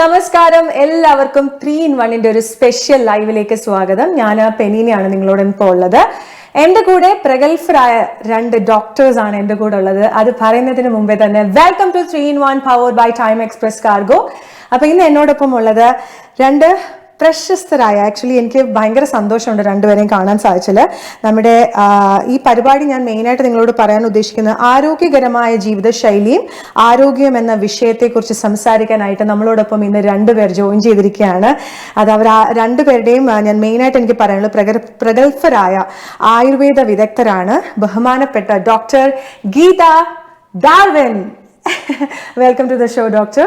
നമസ്കാരം എല്ലാവർക്കും 3-in-1 ഒരു സ്പെഷ്യൽ ലൈവിലേക്ക് സ്വാഗതം. ഞാൻ പെനീനയാണ് നിങ്ങളോട് ഇപ്പോൾ ഉള്ളത്. എന്റെ കൂടെ പ്രഗത്ഭരായ 2 ഡോക്ടേഴ്സ് ആണ് എന്റെ കൂടെ ഉള്ളത്. അത് പറയുന്നതിന് മുമ്പേ തന്നെ welcome to 3-in-1 powered by Time Express Cargo. അപ്പൊ ഇന്ന് എന്നോടൊപ്പം ഉള്ളത് 2 പ്രശസ്തരായ, ആക്ച്വലി എനിക്ക് ഭയങ്കര സന്തോഷമുണ്ട് രണ്ടുപേരെയും കാണാൻ സാധിച്ചത്. നമ്മുടെ ഈ പരിപാടി ഞാൻ മെയിനായിട്ട് നിങ്ങളോട് പറയാൻ ഉദ്ദേശിക്കുന്നത് ആരോഗ്യകരമായ ജീവിതശൈലിയും ആരോഗ്യം എന്ന വിഷയത്തെക്കുറിച്ച് സംസാരിക്കാനായിട്ട് നമ്മളോടൊപ്പം ഇന്ന് 2 പേർ ജോയിൻ ചെയ്തിരിക്കുകയാണ്. അത് അവർ 2 പേരുടെയും ഞാൻ മെയിനായിട്ട് എനിക്ക് പറയാനുള്ളത് പ്രഗത്ഭരായ ആയുർവേദ വിദഗ്ധരാണ്. ബഹുമാനപ്പെട്ട doctor Geetha Darwin, welcome to the show doctor.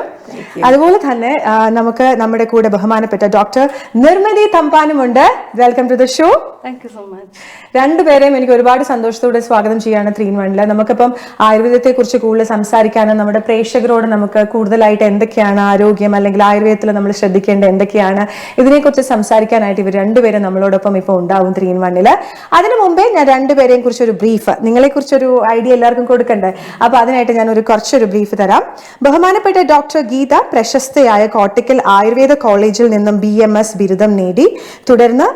അതുപോലെ തന്നെ നമുക്ക് നമ്മുടെ കൂടെ ബഹുമാനപ്പെട്ട ഡോക്ടർ നിർമ്മതി തമ്പാനുമുണ്ട്. Welcome to the show. Thank you so much. രണ്ടുപേരെയും എനിക്ക് ഒരുപാട് സന്തോഷത്തോടെ സ്വാഗതം ചെയ്യാണ് 3-in-1. നമുക്കിപ്പം ആയുർവേദത്തെ കുറിച്ച് കൂടുതൽ സംസാരിക്കാനും നമ്മുടെ പ്രേക്ഷകരോട് നമുക്ക് കൂടുതലായിട്ട് എന്തൊക്കെയാണ് ആരോഗ്യം അല്ലെങ്കിൽ ആയുർവേദത്തിൽ നമ്മൾ ശ്രദ്ധിക്കേണ്ട എന്തൊക്കെയാണ് ഇതിനെക്കുറിച്ച് സംസാരിക്കാനായിട്ട് ഇവർ 2 പേരും നമ്മളോടൊപ്പം ഇപ്പോൾ ഉണ്ടാവും 3-in-1. അതിനു മുമ്പേ ഞാൻ 2 പേരെയും കുറിച്ചൊരു ബ്രീഫ്, നിങ്ങളെ കുറിച്ചൊരു ഐഡിയ എല്ലാവർക്കും കൊടുക്കണ്ടേ, അപ്പൊ അതിനായിട്ട് ഞാൻ കുറച്ചൊരു ബ്രീഫ് തരാം. ബഹുമാനപ്പെട്ട ഡോക്ടർ ഗീത പ്രശസ്തയായ കോട്ടക്കൽ ആയുർവേദ കോളേജിൽ നിന്നും BMS ബിരുദം നേടി. തുടർന്ന്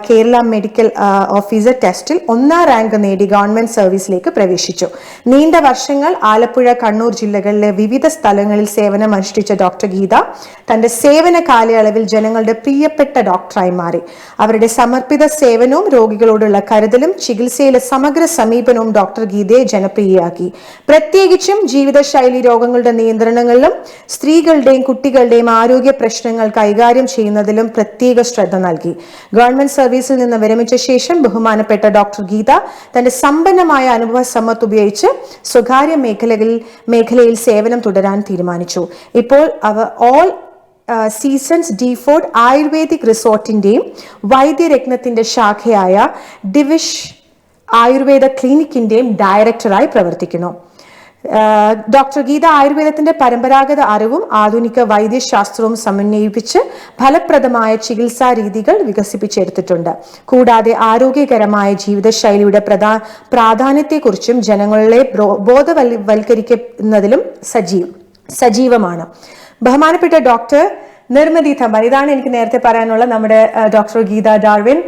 കേരള മെഡിക്കൽ ഓഫീസർ ടെസ്റ്റിൽ 1ാം റാങ്ക് നേടി ഗവൺമെന്റ് സർവീസിലേക്ക് പ്രവേശിച്ചു. നീണ്ട വർഷങ്ങൾ ആലപ്പുഴ, കണ്ണൂർ ജില്ലകളിലെ വിവിധ സ്ഥലങ്ങളിൽ സേവനം അനുഷ്ഠിച്ച ഡോക്ടർ ഗീത തന്റെ സേവന കാലയളവിൽ ജനങ്ങളുടെ പ്രിയപ്പെട്ട ഡോക്ടറായി മാറി. അവരുടെ സമർപ്പിത സേവനവും രോഗികളോടുള്ള കരുതലും ചികിത്സയിലെ സമഗ്ര സമീപനവും ഡോക്ടർ ഗീതയെ ജനപ്രിയയാക്കി. പ്രത്യേകിച്ചും ജീവിതശൈലി രോഗങ്ങളുടെ നിയന്ത്രണങ്ങളിലും സ്ത്രീകളുടെയും കുട്ടികളുടെയും ആരോഗ്യ പ്രശ്നങ്ങൾ കൈകാര്യം ചെയ്യുന്നതിലും പ്രത്യേക ശ്രദ്ധ നൽകി. ഗവൺമെന്റ് സർവീസിൽ നിന്ന് വിരമിച്ച ശേഷം ബഹുമാനപ്പെട്ട ഡോക്ടർ ഗീത തന്റെ സമ്പന്നമായ അനുഭവ സമ്പത്ത് ഉപയോഗിച്ച് സ്വകാര്യ മേഖലയിൽ സേവനം തുടരാൻ തീരുമാനിച്ചു. ഇപ്പോൾ അവർ ഓൾ സീസൺസ് ഡീഫോർഡ് ആയുർവേദിക് റിസോർട്ടിന്റെയും വൈദ്യരത്നത്തിന്റെ ശാഖയായ ഡിവിഷ് ആയുർവേദ ക്ലിനിക്കിന്റെയും ഡയറക്ടറായി പ്രവർത്തിക്കുന്നു. ഡോക്ടർ ഗീത ആയുർവേദത്തിന്റെ പരമ്പരാഗത അറിവും ആധുനിക വൈദ്യശാസ്ത്രവും സമന്വയിപ്പിച്ച് ഫലപ്രദമായ ചികിത്സാ രീതികൾ വികസിപ്പിച്ചെടുത്തിട്ടുണ്ട്. കൂടാതെ ആരോഗ്യകരമായ ജീവിതശൈലിയുടെ പ്രാധാന്യത്തെക്കുറിച്ചും ജനങ്ങളെ ബോധവൽക്കരിക്കുന്നതിലും സജീവമാണ്. ബഹുമാനപ്പെട്ട ഡോക്ടർ നിർമ്മതി തമ്പാൻ, ഇതാണ് എനിക്ക് നേരത്തെ പറയാനുള്ള നമ്മുടെ ഡോക്ടർ ഗീത ഡാർവിൻ.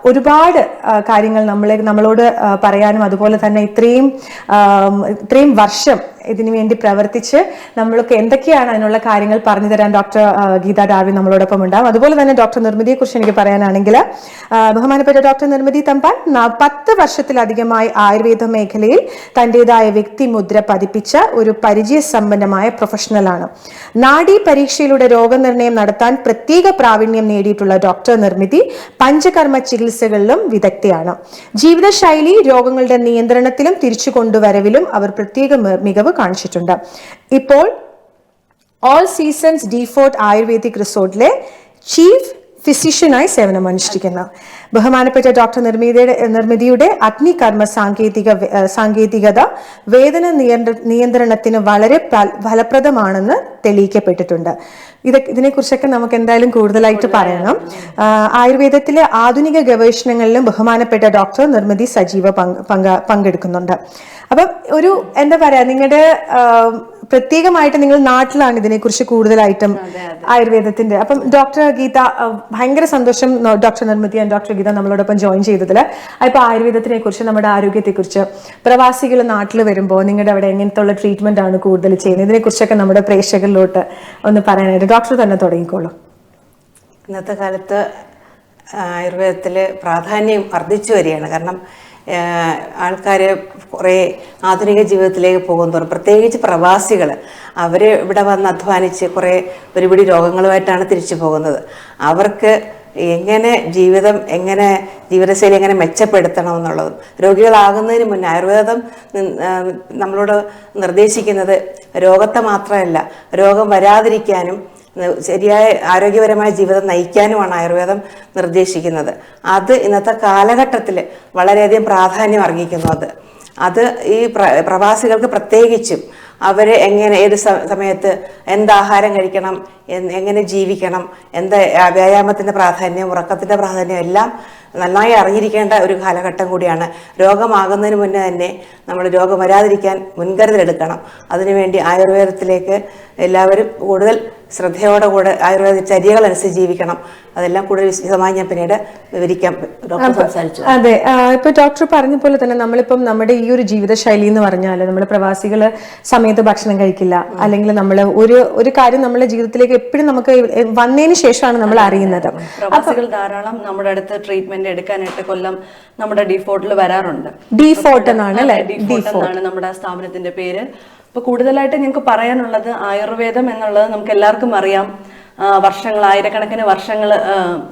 ഒരുപാട് കാര്യങ്ങൾ നമ്മളോട് പറയാനും അതുപോലെ തന്നെ ഇത്രയും വർഷം ഇതിനു വേണ്ടി പ്രവർത്തിച്ച് നമ്മൾക്ക് എന്തൊക്കെയാണ് അതിനുള്ള കാര്യങ്ങൾ പറഞ്ഞു തരാൻ ഡോക്ടർ ഗീത ഡാർവിൻ നമ്മളോടൊപ്പം ഉണ്ടാവും. അതുപോലെ തന്നെ ഡോക്ടർ നിർമ്മതിയെ കുറിച്ച് എനിക്ക് പറയാനാണെങ്കിൽ ബഹുമാനപ്പെട്ട ഡോക്ടർ നിർമ്മതി തമ്പാൻ 10 വർഷത്തിലധികമായി ആയുർവേദ മേഖലയിൽ തന്റേതായ വ്യക്തിമുദ്ര പതിപ്പിച്ച ഒരു പരിചയസമ്പന്നമായ പ്രൊഫഷണലാണ്. നാഡീ പരീക്ഷയിലൂടെ രോഗനിർണയം നടത്താൻ പ്രത്യേക പ്രാവീണ്യം നേടിയിട്ടുള്ള ഡോക്ടർ നിർമ്മതി പഞ്ചകർമ്മ ചികിത്സകളിലും വിദഗ്ധയാണ്. ജീവിതശൈലി രോഗങ്ങളുടെ നിയന്ത്രണത്തിലും തിരിച്ചു കൊണ്ടുവരവിലും അവർ പ്രത്യേക മികവ് കാണിച്ചിട്ടുണ്ട്. ഇപ്പോൾ ഓൾ സീസൺസ് ഡീഫോർട്ട് ആയുർവേദിക് റിസോർട്ടിലെ ചീഫ് ഫിസിഷ്യനായി സേവനം അനുഷ്ഠിക്കുന്ന ബഹുമാനപ്പെട്ട ഡോക്ടർ നിർമ്മിതിയുടെ അഗ്നികർമ്മ സാങ്കേതികത വേദന നിയന്ത്രണത്തിന് വളരെ ഫലപ്രദമാണെന്ന് തെളിയിക്കപ്പെട്ടിട്ടുണ്ട്. ഇതിനെക്കുറിച്ചൊക്കെ നമുക്ക് എന്തായാലും കൂടുതലായിട്ട് പറയണം. ആയുർവേദത്തിലെ ആധുനിക ഗവേഷണങ്ങളിലും ബഹുമാനപ്പെട്ട ഡോക്ടർ നിർമ്മതി സജീവ പങ്കെടുക്കുന്നുണ്ട്. അപ്പം ഒരു എന്താ പറയാ, നിങ്ങളുടെ പ്രത്യേകമായിട്ട് നിങ്ങൾ നാട്ടിലാണ് ഇതിനെക്കുറിച്ച് കൂടുതലായിട്ടും ആയുർവേദത്തിന്റെ. അപ്പം ഡോക്ടർ ഗീത, ഭയങ്കര സന്തോഷം ഡോക്ടർ നിർമ്മതി ആൻഡ് ഡോക്ടർ ഗീത നമ്മളോടൊപ്പം ജോയിൻ ചെയ്തതില്. ഇപ്പൊ ആയുർവേദത്തിനെ കുറിച്ച്, നമ്മുടെ ആരോഗ്യത്തെക്കുറിച്ച്, പ്രവാസികൾ നാട്ടിൽ വരുമ്പോൾ നിങ്ങളുടെ അവിടെ എങ്ങനത്തെ ഉള്ള ട്രീറ്റ്മെന്റ് ആണ് കൂടുതൽ ചെയ്യുന്നത്, ഇതിനെക്കുറിച്ചൊക്കെ നമ്മുടെ പ്രേക്ഷകരിലോട്ട് ഒന്ന് പറയാനായിട്ട് ഡോക്ടർ തന്നെ തുടങ്ങിക്കോളൂ. ഇന്നത്തെ കാലത്ത് ആയുർവേദത്തിൽ പ്രാധാന്യം വർദ്ധിച്ചു വരികയാണ്. കാരണം ആൾക്കാർ കുറേ ആധുനിക ജീവിതത്തിലേക്ക് പോകുന്നതോറും, പ്രത്യേകിച്ച് പ്രവാസികൾ, അവർ ഇവിടെ വന്ന് അധ്വാനിച്ച് കുറേ ഒരുപിടി രോഗങ്ങളുമായിട്ടാണ് തിരിച്ചു പോകുന്നത്. അവർക്ക് ജീവിതശൈലി എങ്ങനെ മെച്ചപ്പെടുത്തണം എന്നുള്ളതും, രോഗികളാകുന്നതിന് മുന്നേ ആയുർവേദം നമ്മളോട് നിർദ്ദേശിക്കുന്നത് രോഗത്തെ മാത്രമല്ല, രോഗം വരാതിരിക്കാനും ശരിയായ ആരോഗ്യപരമായ ജീവിതം നയിക്കാനുമാണ് ആയുർവേദം നിർദ്ദേശിക്കുന്നത്. അത് ഇന്നത്തെ കാലഘട്ടത്തിൽ വളരെയധികം പ്രാധാന്യം അർഹിക്കുന്നു. അത് ഈ പ്രവാസികൾക്ക് പ്രത്യേകിച്ചും അവരെ ഏത് സമയത്ത് എന്താഹാരം കഴിക്കണം, എങ്ങനെ ജീവിക്കണം, വ്യായാമത്തിൻ്റെ പ്രാധാന്യം, ഉറക്കത്തിൻ്റെ പ്രാധാന്യം എല്ലാം നന്നായി അറിഞ്ഞിരിക്കേണ്ട ഒരു കാലഘട്ടം കൂടിയാണ്. രോഗമാകുന്നതിന് മുന്നേ തന്നെ നമ്മൾ രോഗം വരാതിരിക്കാൻ മുൻകരുതലെടുക്കണം. അതിനുവേണ്ടി ആയുർവേദത്തിലേക്ക് എല്ലാവരും കൂടുതൽ ശ്രദ്ധയോടെ ആയുർവേദ ചര്യകൾ അനുസരിച്ച് ജീവിക്കണം. അതെല്ലാം കൂടുതൽ വിശദമായി ഞാൻ പിന്നീട് വിവരിക്കാം. ഡോക്ടർ സംസാരിച്ചു. അതെ, ഇപ്പൊ ഡോക്ടർ പറഞ്ഞ പോലെ തന്നെ നമ്മളിപ്പം നമ്മുടെ ഈ ഒരു ജീവിതശൈലി എന്ന് പറഞ്ഞാൽ നമ്മൾ പ്രവാസികള് സമയത്ത് ഭക്ഷണം കഴിക്കില്ല, അല്ലെങ്കിൽ നമ്മൾ ഒരു കാര്യം നമ്മുടെ ജീവിതത്തിലേക്ക് എപ്പോഴും നമുക്ക് വന്നതിന് ശേഷമാണ് നമ്മൾ അറിയുന്നത്. പ്രവാസികൾ ധാരാളം നമ്മുടെ അടുത്ത് ട്രീറ്റ്മെന്റ് എടുക്കാനായിട്ട് കൊല്ലം നമ്മുടെ ഡിഫോർട്ടിൽ വരാറുണ്ട്. ഡിഫോർട്ട് എന്നാണ് അല്ലെ? ഡിഫോർട്ട് എന്നാണ് നമ്മുടെ സ്ഥാപനത്തിന്റെ പേര്. അപ്പൊ കൂടുതലായിട്ട് ഞങ്ങൾക്ക് പറയാനുള്ളത് ആയുർവേദം എന്നുള്ളത് നമുക്ക് എല്ലാവർക്കും അറിയാം, ആയിരക്കണക്കിന് വർഷങ്ങൾ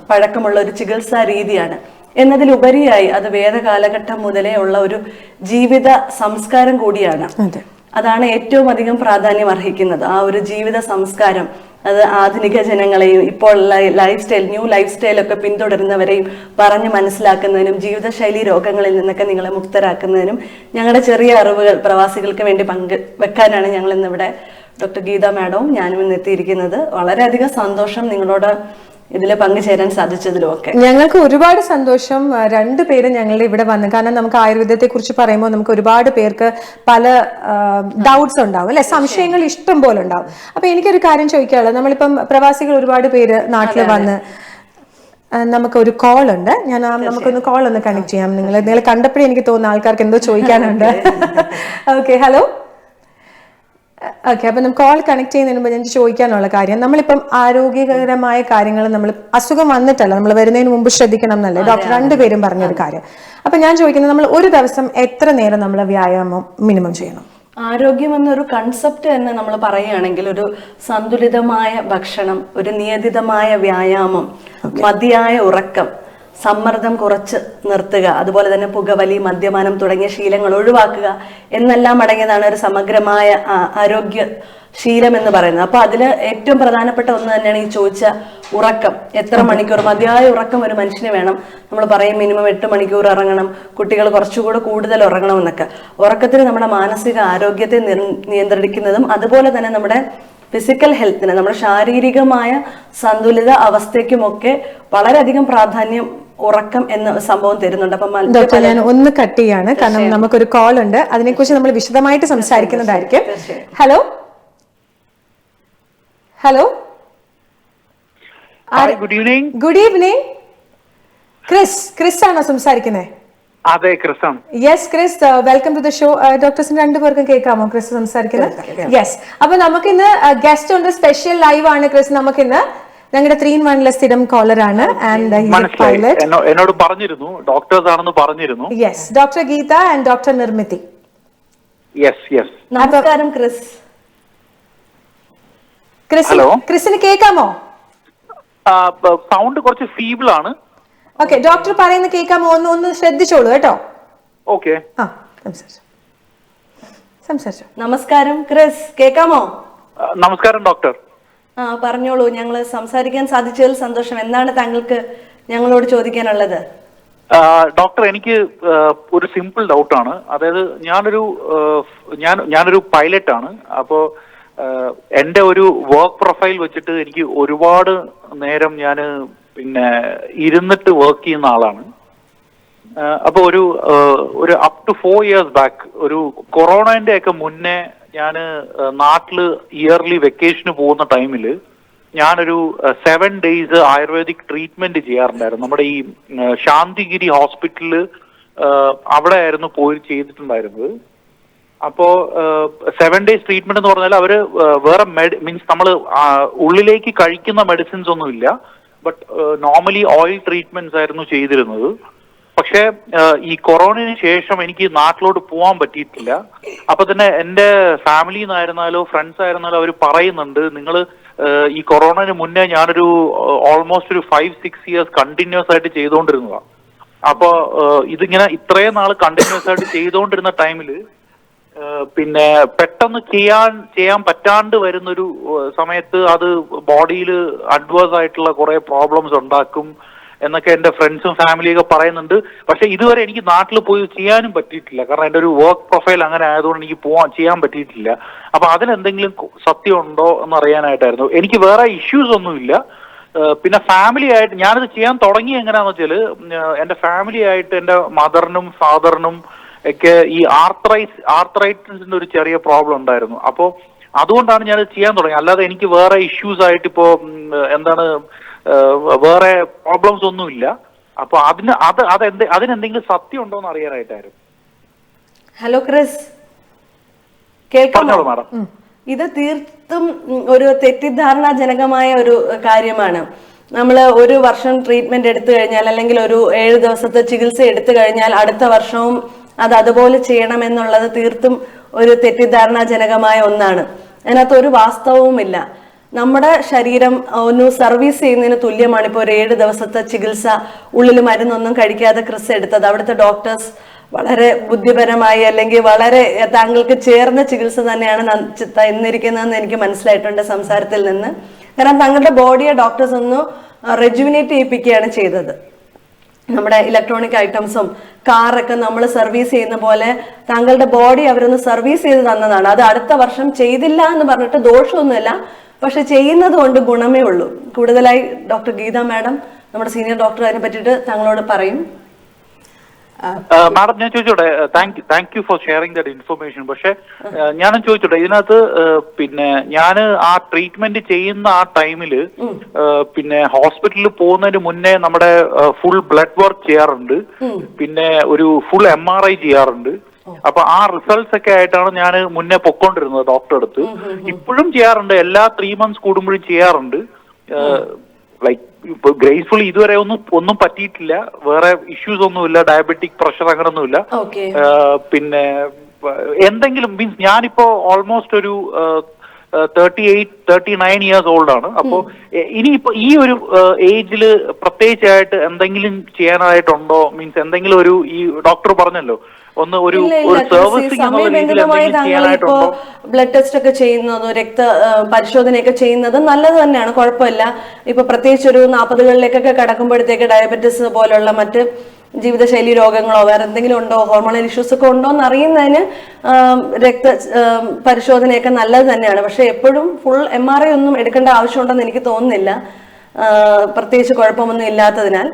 പഴക്കമുള്ള ഒരു ചികിത്സാ രീതിയാണ്. എന്നതിലുപരിയായി അത് വേദകാലഘട്ടം മുതലേ ഉള്ള ഒരു ജീവിത സംസ്കാരം കൂടിയാണ്. അതാണ് ഏറ്റവും അധികം പ്രാധാന്യം അർഹിക്കുന്നത്. ആ ഒരു ജീവിത സംസ്കാരം അത് ആധുനിക ജനങ്ങളെയും ഇപ്പോൾ ന്യൂ ലൈഫ് സ്റ്റൈലൊക്കെ പിന്തുടരുന്നവരെയും പറഞ്ഞ് മനസ്സിലാക്കുന്നതിനും ജീവിതശൈലി രോഗങ്ങളിൽ നിന്നൊക്കെ നിങ്ങളെ മുക്തരാക്കുന്നതിനും ഞങ്ങളുടെ ചെറിയ അറിവുകൾ പ്രവാസികൾക്ക് വേണ്ടി വെക്കാനാണ് ഞങ്ങൾ ഇന്നിവിടെ ഡോക്ടർ ഗീത മാഡവും ഞാനും ഇന്ന് എത്തിയിരിക്കുന്നത്. വളരെയധികം സന്തോഷം നിങ്ങളോട് ഇതിൽ പങ്കുചേരാൻ സാധിച്ചതിലും ഒക്കെ. ഞങ്ങൾക്ക് ഒരുപാട് സന്തോഷം. രണ്ടുപേരും ഞങ്ങളുടെ ഇവിടെ വന്നു. കാരണം നമുക്ക് ആയുർവേദത്തെ കുറിച്ച് പറയുമ്പോൾ നമുക്ക് ഒരുപാട് പേർക്ക് പല ഡൗട്ട്സ് ഉണ്ടാവും അല്ലെ, സംശയങ്ങൾ ഇഷ്ടം പോലെ ഉണ്ടാവും. അപ്പൊ എനിക്കൊരു കാര്യം ചോദിക്കാനുള്ളത്, നമ്മളിപ്പം പ്രവാസികൾ ഒരുപാട് പേര് നാട്ടിൽ വന്ന് നമുക്കൊരു കോൾ ഉണ്ട്. നമുക്കൊന്ന് കോൾ ഒന്ന് കണക്ട് ചെയ്യാം. നിങ്ങൾ കണ്ടപ്പോഴേ എനിക്ക് തോന്നുന്നു ആൾക്കാർക്ക് എന്തോ ചോദിക്കാനുണ്ട്. Okay, hello. ഓക്കെ, അപ്പൊ നമുക്ക് കോൾ കണക്ട് ചെയ്യുന്നതിന് മുമ്പ് എനിക്ക് ചോദിക്കാനുള്ള കാര്യം, നമ്മളിപ്പം ആരോഗ്യകരമായ കാര്യങ്ങൾ നമ്മൾ അസുഖം വന്നിട്ടല്ല, നമ്മൾ വരുന്നതിന് മുമ്പ് ശ്രദ്ധിക്കണം എന്നല്ലേ ഡോക്ടർ രണ്ടുപേരും പറഞ്ഞൊരു കാര്യം. അപ്പൊ ഞാൻ ചോദിക്കുന്നത്, നമ്മൾ ഒരു ദിവസം എത്ര നേരം നമ്മൾ വ്യായാമം മിനിമം ചെയ്യണം? ആരോഗ്യം എന്നൊരു കൺസെപ്റ്റ് തന്നെ നമ്മൾ പറയുകയാണെങ്കിൽ ഒരു സന്തുലിതമായ ഭക്ഷണം, ഒരു നിയതിതമായ വ്യായാമം, മതിയായ ഉറക്കം, സമ്മർദ്ദം കുറച്ച് നിർത്തുക, അതുപോലെ തന്നെ പുകവലി, മദ്യപാനം തുടങ്ങിയ ശീലങ്ങൾ ഒഴിവാക്കുക എന്നെല്ലാം അടങ്ങിയതാണ് ഒരു സമഗ്രമായ ആരോഗ്യ ശീലം എന്ന് പറയുന്നത്. അപ്പൊ അതില് ഏറ്റവും പ്രധാനപ്പെട്ട ഒന്ന് തന്നെയാണ് ഈ ചോദിച്ച ഉറക്കം. എത്ര മണിക്കൂർ മതിയായ ഉറക്കം ഒരു മനുഷ്യന് വേണം. നമ്മൾ പറയും മിനിമം 8 മണിക്കൂർ ഉറങ്ങണം, കുട്ടികൾ കുറച്ചുകൂടെ കൂടുതൽ ഉറങ്ങണം എന്നൊക്കെ. ഉറക്കത്തിന് നമ്മുടെ മാനസിക ആരോഗ്യത്തെ നിയന്ത്രിക്കുന്നതും അതുപോലെ തന്നെ നമ്മുടെ ഫിസിക്കൽ ഹെൽത്തിന്, നമ്മുടെ ശാരീരികമായ സന്തുലിത അവസ്ഥയ്ക്കുമൊക്കെ വളരെയധികം പ്രാധാന്യം ഉറക്കം എന്ന സംഭവം തരുന്നുണ്ട്. ഡോക്ടർ, ഞാൻ ഒന്ന് കട്ട് ചെയ്യാണ്, കാരണം നമുക്കൊരു കോൾ ഉണ്ട്, അതിനെക്കുറിച്ച് നമ്മൾ വിശദമായിട്ട് സംസാരിക്കുന്നതായിരിക്കും. Hello hello, good evening. Good evening. Chris ആണോ സംസാരിക്കുന്നത്? അതെ, ക്രിസ് ആണ്. Yes Chris, welcome to the show. ഡോക്ടേഴ്സിന് രണ്ടുപേർക്കും കേൾക്കാമോ ക്രിസ് സംസാരിക്കുന്നത്? യെസ്. അപ്പൊ നമുക്കിന്ന് ഗസ്റ്റ് ഉണ്ട്, സ്പെഷ്യൽ ലൈവ് ആണ് ക്രിസ്. നമുക്കിന്ന് ഞങ്ങളുടെ 3-in-1 സ്ഥിരം കോളർ ആണ്. എന്നോട് പറഞ്ഞിരുന്നു ഡോക്ടേഴ്സ് ആണെന്ന് പറഞ്ഞിരുന്നു. Yes, doctor Geetha and doctor Nirmithi. Yes yes. നമസ്കാരം ക്രിസ്. ക്രിസിന് കേൾക്കാമോ? സൗണ്ട് കുറച്ച് ഫീബിൾ ആണ്. ഓക്കെ, ഡോക്ടർ പറയുന്നത് കേൾക്കാമോ? ഒന്ന് ശ്രദ്ധിച്ചോളൂ കേട്ടോ. ഓക്കെ. നമസ്കാരം ക്രിസ്, കേൾക്കാമോ? നമസ്കാരം ഡോക്ടർ. പറഞ്ഞോളൂ, ഞങ്ങൾ സംസാരിക്കാൻ സാധിച്ചതിൽ സന്തോഷം. എന്താണ് താങ്കൾക്ക് ഞങ്ങളോട് ചോദിക്കാനുള്ളത്? ഡോക്ടർ, എനിക്ക് ഒരു സിമ്പിൾ ഡൗട്ടാണ്. അതായത് ഞാനൊരു പൈലറ്റ് ആണ്. അപ്പോ എന്റെ ഒരു വർക്ക് പ്രൊഫൈൽ വെച്ചിട്ട് എനിക്ക് ഒരുപാട് നേരം ഞാൻ ഇരുന്നിട്ട് വർക്ക് ചെയ്യുന്ന ആളാണ്. അപ്പൊ ഒരു അപ് ടു 4 years ബാക്ക്, ഒരു കൊറോണന്റെ ഒക്കെ മുന്നേ ഞാന് നാട്ടില് ഇയർലി വെക്കേഷന് പോകുന്ന ടൈമില് ഞാനൊരു 7 days ആയുർവേദിക് ട്രീറ്റ്മെന്റ് ചെയ്യാറുണ്ടായിരുന്നു. നമ്മുടെ ഈ ശാന്തിഗിരി ഹോസ്പിറ്റലില് അവിടെ ആയിരുന്നു പോയി ചെയ്തിട്ടുണ്ടായിരുന്നത്. അപ്പോ 7 days ട്രീറ്റ്മെന്റ് എന്ന് പറഞ്ഞാൽ അവര് വേറെ മീൻസ് നമ്മള് ഉള്ളിലേക്ക് കഴിക്കുന്ന മെഡിസിൻസ് ഒന്നും ഇല്ല, ബട്ട് നോർമലി ഓയിൽ ട്രീറ്റ്മെന്റ്സ് ആയിരുന്നു ചെയ്തിരുന്നത്. പക്ഷെ ഈ കൊറോണയ്ക്ക് ശേഷം എനിക്ക് നാട്ടിലോട്ട് പോകാൻ പറ്റിയിട്ടില്ല. അപ്പൊ തന്നെ എന്റെ ഫാമിലിയിൽ നിന്നായിരുന്നാലോ ഫ്രണ്ട്സ് ആയിരുന്നാലോ അവർ പറയുന്നുണ്ട്, നിങ്ങൾ ഈ കൊറോണന് മുന്നേ ഞാനൊരു ഓൾമോസ്റ്റ് ഒരു 5-6 years കണ്ടിന്യൂസ് ആയിട്ട് ചെയ്തുകൊണ്ടിരുന്നതാണ്. അപ്പൊ ഇതിങ്ങനെ ഇത്രയും നാൾ കണ്ടിന്യൂസ് ആയിട്ട് ചെയ്തുകൊണ്ടിരുന്ന ടൈമില് പെട്ടെന്ന് ചെയ്യാൻ പറ്റാണ്ട് വരുന്നൊരു സമയത്ത് അത് ബോഡിയിൽ അഡ്വേഴ്സ് ആയിട്ടുള്ള കുറെ പ്രോബ്ലംസ് ഉണ്ടാക്കും എന്നൊക്കെ എന്റെ ഫ്രണ്ട്സും ഫാമിലിയൊക്കെ പറയുന്നുണ്ട്. പക്ഷെ ഇതുവരെ എനിക്ക് നാട്ടിൽ പോയി ചെയ്യാനും പറ്റിയിട്ടില്ല, കാരണം എന്റെ ഒരു വർക്ക് പ്രൊഫൈൽ അങ്ങനെ ആയതുകൊണ്ട് എനിക്ക് ചെയ്യാൻ പറ്റിയിട്ടില്ല. അപ്പൊ അതിനെന്തെങ്കിലും സത്യം ഉണ്ടോ എന്ന് അറിയാനായിട്ടായിരുന്നു. എനിക്ക് വേറെ ഇഷ്യൂസ് ഒന്നുമില്ല. പിന്നെ ഫാമിലി ആയിട്ട് ഞാനിത് ചെയ്യാൻ തുടങ്ങി എങ്ങനെയാന്ന് വെച്ചാല്, എന്റെ ഫാമിലി ആയിട്ട് എന്റെ മദറിനും ഫാദറിനും ഒക്കെ ഈ ആർത്രൈറ്റിസിന്റെ ഒരു ചെറിയ പ്രോബ്ലം ഉണ്ടായിരുന്നു. അപ്പോ അതുകൊണ്ടാണ് ഞാൻ ചെയ്യാൻ തുടങ്ങി. അല്ലാതെ എനിക്ക് വേറെ ഇഷ്യൂസ് ആയിട്ട് ഇപ്പോ എന്താണ് വേറെ പ്രോബ്ലംസ് ഒന്നുമില്ല. അപ്പൊ അതിനെന്തെങ്കിലും സത്യം ഉണ്ടോ എന്ന് അറിയാനായിട്ടായിരുന്നു. ഹലോ ക്രിസ്, കേൾക്കാമോ? മാഡം, ഇത് തീർത്തും ഒരു തെറ്റിദ്ധാരണാജനകമായ ഒരു കാര്യമാണ്. നമ്മൾ ഒരു വർഷം ട്രീറ്റ്മെന്റ് എടുത്തു കഴിഞ്ഞാൽ, അല്ലെങ്കിൽ ഒരു 7 ദിവസത്തെ ചികിത്സ എടുത്തു കഴിഞ്ഞാൽ അടുത്ത വർഷവും അത് അതുപോലെ ചെയ്യണമെന്നുള്ളത് തീർത്തും ഒരു തെറ്റിദ്ധാരണാജനകമായ ഒന്നാണ്. അതിനകത്ത് ഒരു വാസ്തവവുമില്ല. നമ്മുടെ ശരീരം ഒന്ന് സർവീസ് ചെയ്യുന്നതിന് തുല്യമാണ് ഇപ്പോൾ ഒരു 7 ദിവസത്തെ ചികിത്സ ഉള്ളിൽ മരുന്നൊന്നും കഴിക്കാതെ ക്രിസ് എടുത്തത്. അവിടുത്തെ ഡോക്ടേഴ്സ് വളരെ ബുദ്ധിപരമായി, അല്ലെങ്കിൽ വളരെ താങ്കൾക്ക് ചേർന്ന ചികിത്സ തന്നെയാണ് തന്നിരിക്കുന്നതെന്ന് എനിക്ക് മനസ്സിലായിട്ടുണ്ട് സംസാരത്തിൽ നിന്ന്. കാരണം താങ്കളുടെ ബോഡിയെ ഡോക്ടേഴ്സ് ഒന്ന് റെജുവിനേറ്റ് ചെയ്യിപ്പിക്കുകയാണ് ചെയ്തത്. നമ്മുടെ ഇലക്ട്രോണിക് ഐറ്റംസും കാറൊക്കെ നമ്മൾ സർവീസ് ചെയ്യുന്ന പോലെ താങ്കളുടെ ബോഡി അവരൊന്ന് സർവീസ് ചെയ്ത് തന്നതാണ്. അത് അടുത്ത വർഷം ചെയ്തില്ല എന്ന് പറഞ്ഞിട്ട് ദോഷമൊന്നുമില്ല, പക്ഷെ ചെയ്യുന്നത് കൊണ്ട് ഗുണമേ ഉള്ളൂ. കൂടുതലായി ഡോക്ടർ ഗീത മാഡം, നമ്മുടെ സീനിയർ ഡോക്ടർ, അതിനെ പറ്റിയിട്ട് താങ്കളോട് പറയും. മാഡം, ഞാൻ ചോദിച്ചോട്ടെ, thank you for sharing that information. പക്ഷെ ഞാനും ചോദിച്ചോട്ടെ, ഇതിനകത്ത് പിന്നെ ഞാൻ ആ ട്രീറ്റ്മെന്റ് ചെയ്യുന്ന ആ ടൈമില് പിന്നെ ഹോസ്പിറ്റലിൽ പോകുന്നതിന് മുന്നേ നമ്മുടെ ഫുൾ ബ്ലഡ് വർക്ക് ചെയ്യാറുണ്ട്, പിന്നെ ഒരു ഫുൾ MRI ചെയ്യാറുണ്ട്. അപ്പൊ ആ റിസൾട്ട്സ് ഒക്കെ ആയിട്ടാണ് ഞാൻ മുന്നേ പൊക്കോണ്ടിരുന്നത് ഡോക്ടറെ അടുത്ത്. ഇപ്പോഴും ചെയ്യാറുണ്ട്, എല്ലാ 3 months കൂടുമ്പോഴും ചെയ്യാറുണ്ട്. ലൈക്ക് ഇപ്പൊ ഗ്രേസ്ഫുള്ളി ഇതുവരെ ഒന്നും പറ്റിയിട്ടില്ല, വേറെ ഇഷ്യൂസ് ഒന്നുമില്ല, ഡയബറ്റിക് പ്രഷർ അങ്ങനൊന്നുമില്ല. പിന്നെ എന്തെങ്കിലും മീൻസ് ഞാനിപ്പോ ഓൾമോസ്റ്റ് ഒരു 38-39 years old ആണ്. അപ്പോ ഇനിയിപ്പോ ഈ ഒരു ഏജില് പ്രത്യേകിച്ചായിട്ട് എന്തെങ്കിലും ചെയ്യാനായിട്ടുണ്ടോ? മീൻസ് എന്തെങ്കിലും ഒരു, ഈ ഡോക്ടർ പറഞ്ഞല്ലോ ഒന്ന് ഒരു സർവീസിംഗ് എന്നുള്ള രീതിയിൽ എന്തെങ്കിലും ചെയ്യാനായിട്ടുണ്ടോ? ബ്ലഡ് ടെസ്റ്റ് ഒക്കെ ചെയ്യുന്നതോ രക്ത പരിശോധനയൊക്കെ ചെയ്യുന്നത് നല്ലത് തന്നെയാണ്, കുഴപ്പമില്ല. ഇപ്പൊ പ്രത്യേകിച്ച് ഒരു 40കളിലേക്കൊക്കെ കടക്കുമ്പോഴത്തേക്ക് ഡയബറ്റിസ് പോലുള്ള മറ്റ് ജീവിതശൈലി രോഗങ്ങളോ വേറെ എന്തെങ്കിലും ഉണ്ടോ, ഹോർമോണൽ ഇഷ്യൂസ് ഒക്കെ ഉണ്ടോ എന്ന് അറിയുന്നതിന് രക്ത പരിശോധനയൊക്കെ നല്ലത് തന്നെയാണ്. പക്ഷെ എപ്പോഴും ഫുൾ MRI ഒന്നും എടുക്കേണ്ട ആവശ്യമുണ്ടെന്ന് എനിക്ക് തോന്നുന്നില്ല, പ്രത്യേകിച്ച് കുഴപ്പമൊന്നും ഇല്ലാത്തതിനാൽ.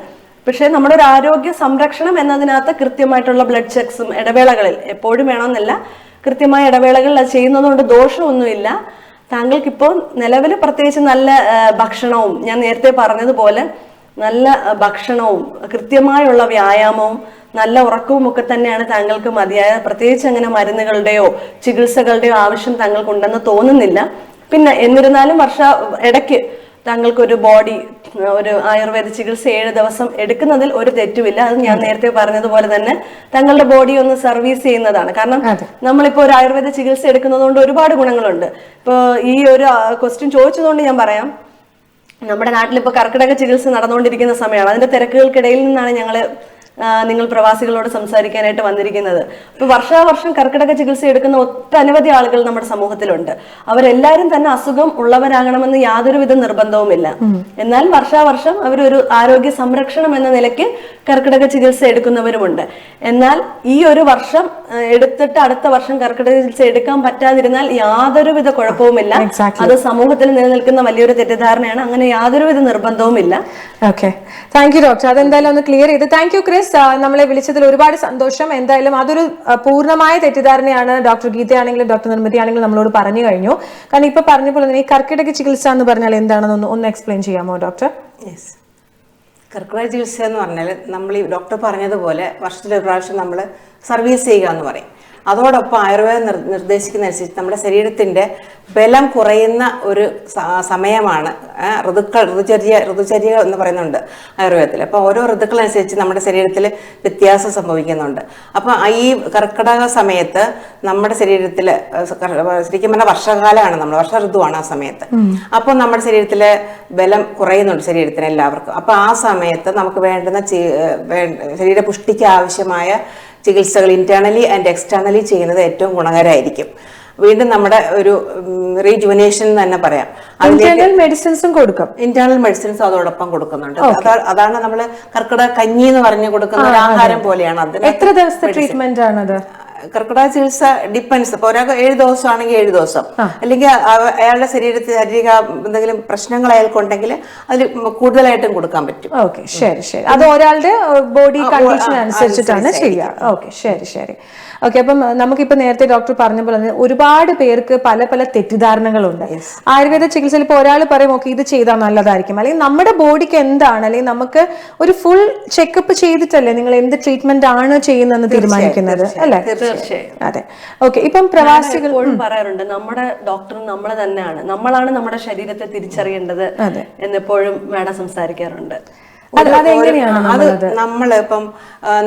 പക്ഷെ നമ്മുടെ ഒരു ആരോഗ്യ സംരക്ഷണം എന്നതിനകത്ത് കൃത്യമായിട്ടുള്ള ബ്ലഡ് ചെക്സും ഇടവേളകളിൽ, എപ്പോഴും വേണമെന്നില്ല, കൃത്യമായ ഇടവേളകളിൽ അത് ചെയ്യുന്നതുകൊണ്ട് ദോഷമൊന്നുമില്ല. താങ്കൾക്കിപ്പോൾ നിലവിൽ പ്രത്യേകിച്ച് നല്ല ഭക്ഷണവും, ഞാൻ നേരത്തെ പറഞ്ഞതുപോലെ നല്ല ഭക്ഷണവും കൃത്യമായുള്ള വ്യായാമവും നല്ല ഉറക്കവും ഒക്കെ തന്നെയാണ് താങ്കൾക്ക് മതിയായ. പ്രത്യേകിച്ച് അങ്ങനെ മരുന്നുകളുടെയോ ചികിത്സകളുടെയോ ആവശ്യം താങ്കൾക്കുണ്ടെന്ന് തോന്നുന്നില്ല. പിന്നെ എന്നിരുന്നാലും ഇടയ്ക്ക് താങ്കൾക്കൊരു ബോഡി, ഒരു ആയുർവേദ ചികിത്സ 7 ദിവസം എടുക്കുന്നതിൽ ഒരു തെറ്റുമില്ല. അത് ഞാൻ നേരത്തെ പറഞ്ഞതുപോലെ തന്നെ താങ്കളുടെ ബോഡി ഒന്ന് സർവീസ് ചെയ്യുന്നതാണ്. കാരണം നമ്മളിപ്പോ ഒരു ആയുർവേദ ചികിത്സ എടുക്കുന്നത് കൊണ്ട് ഒരുപാട് ഗുണങ്ങളുണ്ട്. ഇപ്പൊ ഈ ഒരു ക്വസ്റ്റ്യൻ ചോദിച്ചതുകൊണ്ട് ഞാൻ പറയാം, നമ്മുടെ നാട്ടിൽ ഇപ്പൊ കർക്കിടക ചികിത്സ നടന്നുകൊണ്ടിരിക്കുന്ന സമയമാണ്. അതിന്റെ തിരക്കുകൾക്കിടയിൽ നിന്നാണ് നിങ്ങൾ പ്രവാസികളോട് സംസാരിക്കാനായിട്ട് വന്നിരിക്കുന്നത്. ഇപ്പൊ വർഷാവർഷം കർക്കിടക ചികിത്സ എടുക്കുന്ന ഒട്ടനവധി ആളുകൾ നമ്മുടെ സമൂഹത്തിലുണ്ട്. അവരെല്ലാരും തന്നെ അസുഖം ഉള്ളവരാകണമെന്ന് യാതൊരുവിധ നിർബന്ധവുമില്ല. എന്നാൽ വർഷാവർഷം അവരൊരു ആരോഗ്യ സംരക്ഷണം എന്ന നിലയ്ക്ക് കർക്കിടക ചികിത്സ എടുക്കുന്നവരുമുണ്ട്. എന്നാൽ ഈ ഒരു വർഷം എടുത്തിട്ട് അടുത്ത വർഷം കർക്കിടക ചികിത്സ എടുക്കാൻ പറ്റാതിരുന്നാൽ യാതൊരുവിധ കുഴപ്പവുമില്ല. അത് സമൂഹത്തിൽ നിലനിൽക്കുന്ന വലിയൊരു തെറ്റിദ്ധാരണയാണ്. അങ്ങനെ യാതൊരുവിധ നിർബന്ധവുമില്ല. Okay, thank you doctor. അതെന്തായാലും ഒന്ന് ക്ലിയർ ചെയ്ത്. താങ്ക് യു ക്രിസ്, നമ്മളെ വിളിച്ചതിൽ ഒരുപാട് സന്തോഷം. എന്തായാലും അതൊരു പൂർണ്ണമായ തെറ്റിദ്ധാരണയാണ് ഡോക്ടർ ഗീതയാണെങ്കിലും ഡോക്ടർ നിർമ്മിതി ആണെങ്കിലും നമ്മളോട് പറഞ്ഞു കഴിഞ്ഞു. കാരണം ഇപ്പൊ പറഞ്ഞപ്പോൾ ഈ കർക്കിടക ചികിത്സ എന്ന് പറഞ്ഞാൽ എന്താണെന്ന് ഒന്ന് എക്സ്പ്ലെയിൻ ചെയ്യാമോ ഡോക്ടർ? യെസ്, കർക്കിടക ചികിത്സ എന്ന് പറഞ്ഞാൽ നമ്മൾ ഈ ഡോക്ടർ പറഞ്ഞതുപോലെ വർഷത്തിലൊരു പ്രാവശ്യം നമ്മൾ സർവീസ് ചെയ്യുക എന്ന് പറയും. അതോടൊപ്പം ആയുർവേദം നിർദ്ദേശിക്കുന്നതനുസരിച്ച് നമ്മുടെ ശരീരത്തിൻ്റെ ബലം കുറയുന്ന ഒരു സമയമാണ് ഋതുചര്യ എന്ന് പറയുന്നുണ്ട് ആയുർവേദത്തിൽ. അപ്പോൾ ഓരോ ഋതുക്കളനുസരിച്ച് നമ്മുടെ ശരീരത്തിൽ വ്യത്യാസം സംഭവിക്കുന്നുണ്ട്. അപ്പോൾ ഈ കർക്കിടക സമയത്ത് നമ്മുടെ ശരീരത്തിൽ ശരിക്കും പറഞ്ഞാൽ വർഷകാലമാണ്, നമ്മൾ വർഷ ഋതുവാണ് ആ സമയത്ത്. അപ്പോൾ നമ്മുടെ ശരീരത്തിലെ ബലം കുറയുന്നുണ്ട് ശരീരത്തിന് എല്ലാവർക്കും. അപ്പോൾ ആ സമയത്ത് നമുക്ക് വേണ്ടുന്ന ശരീരപുഷ്ടിക്ക് ആവശ്യമായ ചികിത്സകൾ ഇന്റേണലി ആൻഡ് എക്സ്റ്റേണലി ചെയ്യുന്നത് ഏറ്റവും ഗുണകരമായിരിക്കും. വീണ്ടും നമ്മുടെ ഒരു റീജുവനേഷൻ തന്നെ പറയാം. ഇന്റേണൽ മെഡിസിൻസും കൊടുക്കും, ഇന്റേണൽ മെഡിസിൻസ് അതോടൊപ്പം കൊടുക്കുന്നുണ്ട്. അതാണ് നമ്മൾ കർക്കിടക കഞ്ഞി എന്ന് പറഞ്ഞു കൊടുക്കുന്ന ഒരു ആഹാരം പോലെയാണ്. അതിന് എത്ര ദിവസത്തെ ട്രീറ്റ്മെന്റ് ആണത്? കർക്കിടക ചികിത്സ ഡിപ്പെൻസ്. ഇപ്പൊ ഒരാൾക്ക് 7 ദിവസമാണെങ്കിൽ 7 ദിവസം, അല്ലെങ്കിൽ അയാളുടെ ശാരീരിക എന്തെങ്കിലും പ്രശ്നങ്ങൾ അയാൾക്കുണ്ടെങ്കിൽ അതിൽ കൂടുതലായിട്ടും കൊടുക്കാൻ പറ്റും. ഓക്കെ, ശരി. അത് ഒരാളുടെ ബോഡി കണ്ടീഷൻ അനുസരിച്ചിട്ടാണ് ചെയ്യുക. ഓക്കെ, ശരി. ഓക്കെ, അപ്പം നമുക്കിപ്പോ നേരത്തെ ഡോക്ടർ പറഞ്ഞ പോലെ ഒരുപാട് പേർക്ക് പല പല തെറ്റിദ്ധാരണകളുണ്ട്. ആയുർവേദ ചികിത്സയിൽ ഇപ്പോൾ ഒരാൾ പറയും ഓക്കെ ഇത് ചെയ്താൽ നല്ലതായിരിക്കും, അല്ലെങ്കിൽ നമ്മുടെ ബോഡിക്ക് എന്താണ്, അല്ലെങ്കിൽ നമുക്ക് ഒരു ഫുൾ ചെക്കപ്പ് ചെയ്തിട്ടല്ലേ നിങ്ങൾ എന്ത് ട്രീറ്റ്മെന്റ് ആണ് ചെയ്യുന്നതെന്ന് തീരുമാനിക്കുന്നത്, അല്ലേ? തീർച്ചയായും. അതെ. ഓക്കെ, ഇപ്പം പ്രവാസികൾ എപ്പോഴും പറയാറുണ്ട് നമ്മുടെ ഡോക്ടർ നമ്മൾ തന്നെയാണ്, നമ്മളാണ് നമ്മുടെ ശരീരത്തെ തിരിച്ചറിയേണ്ടത് എന്നെപ്പോഴും മാഡം സംസാരിക്കാറുണ്ട്. അത് നമ്മളിപ്പം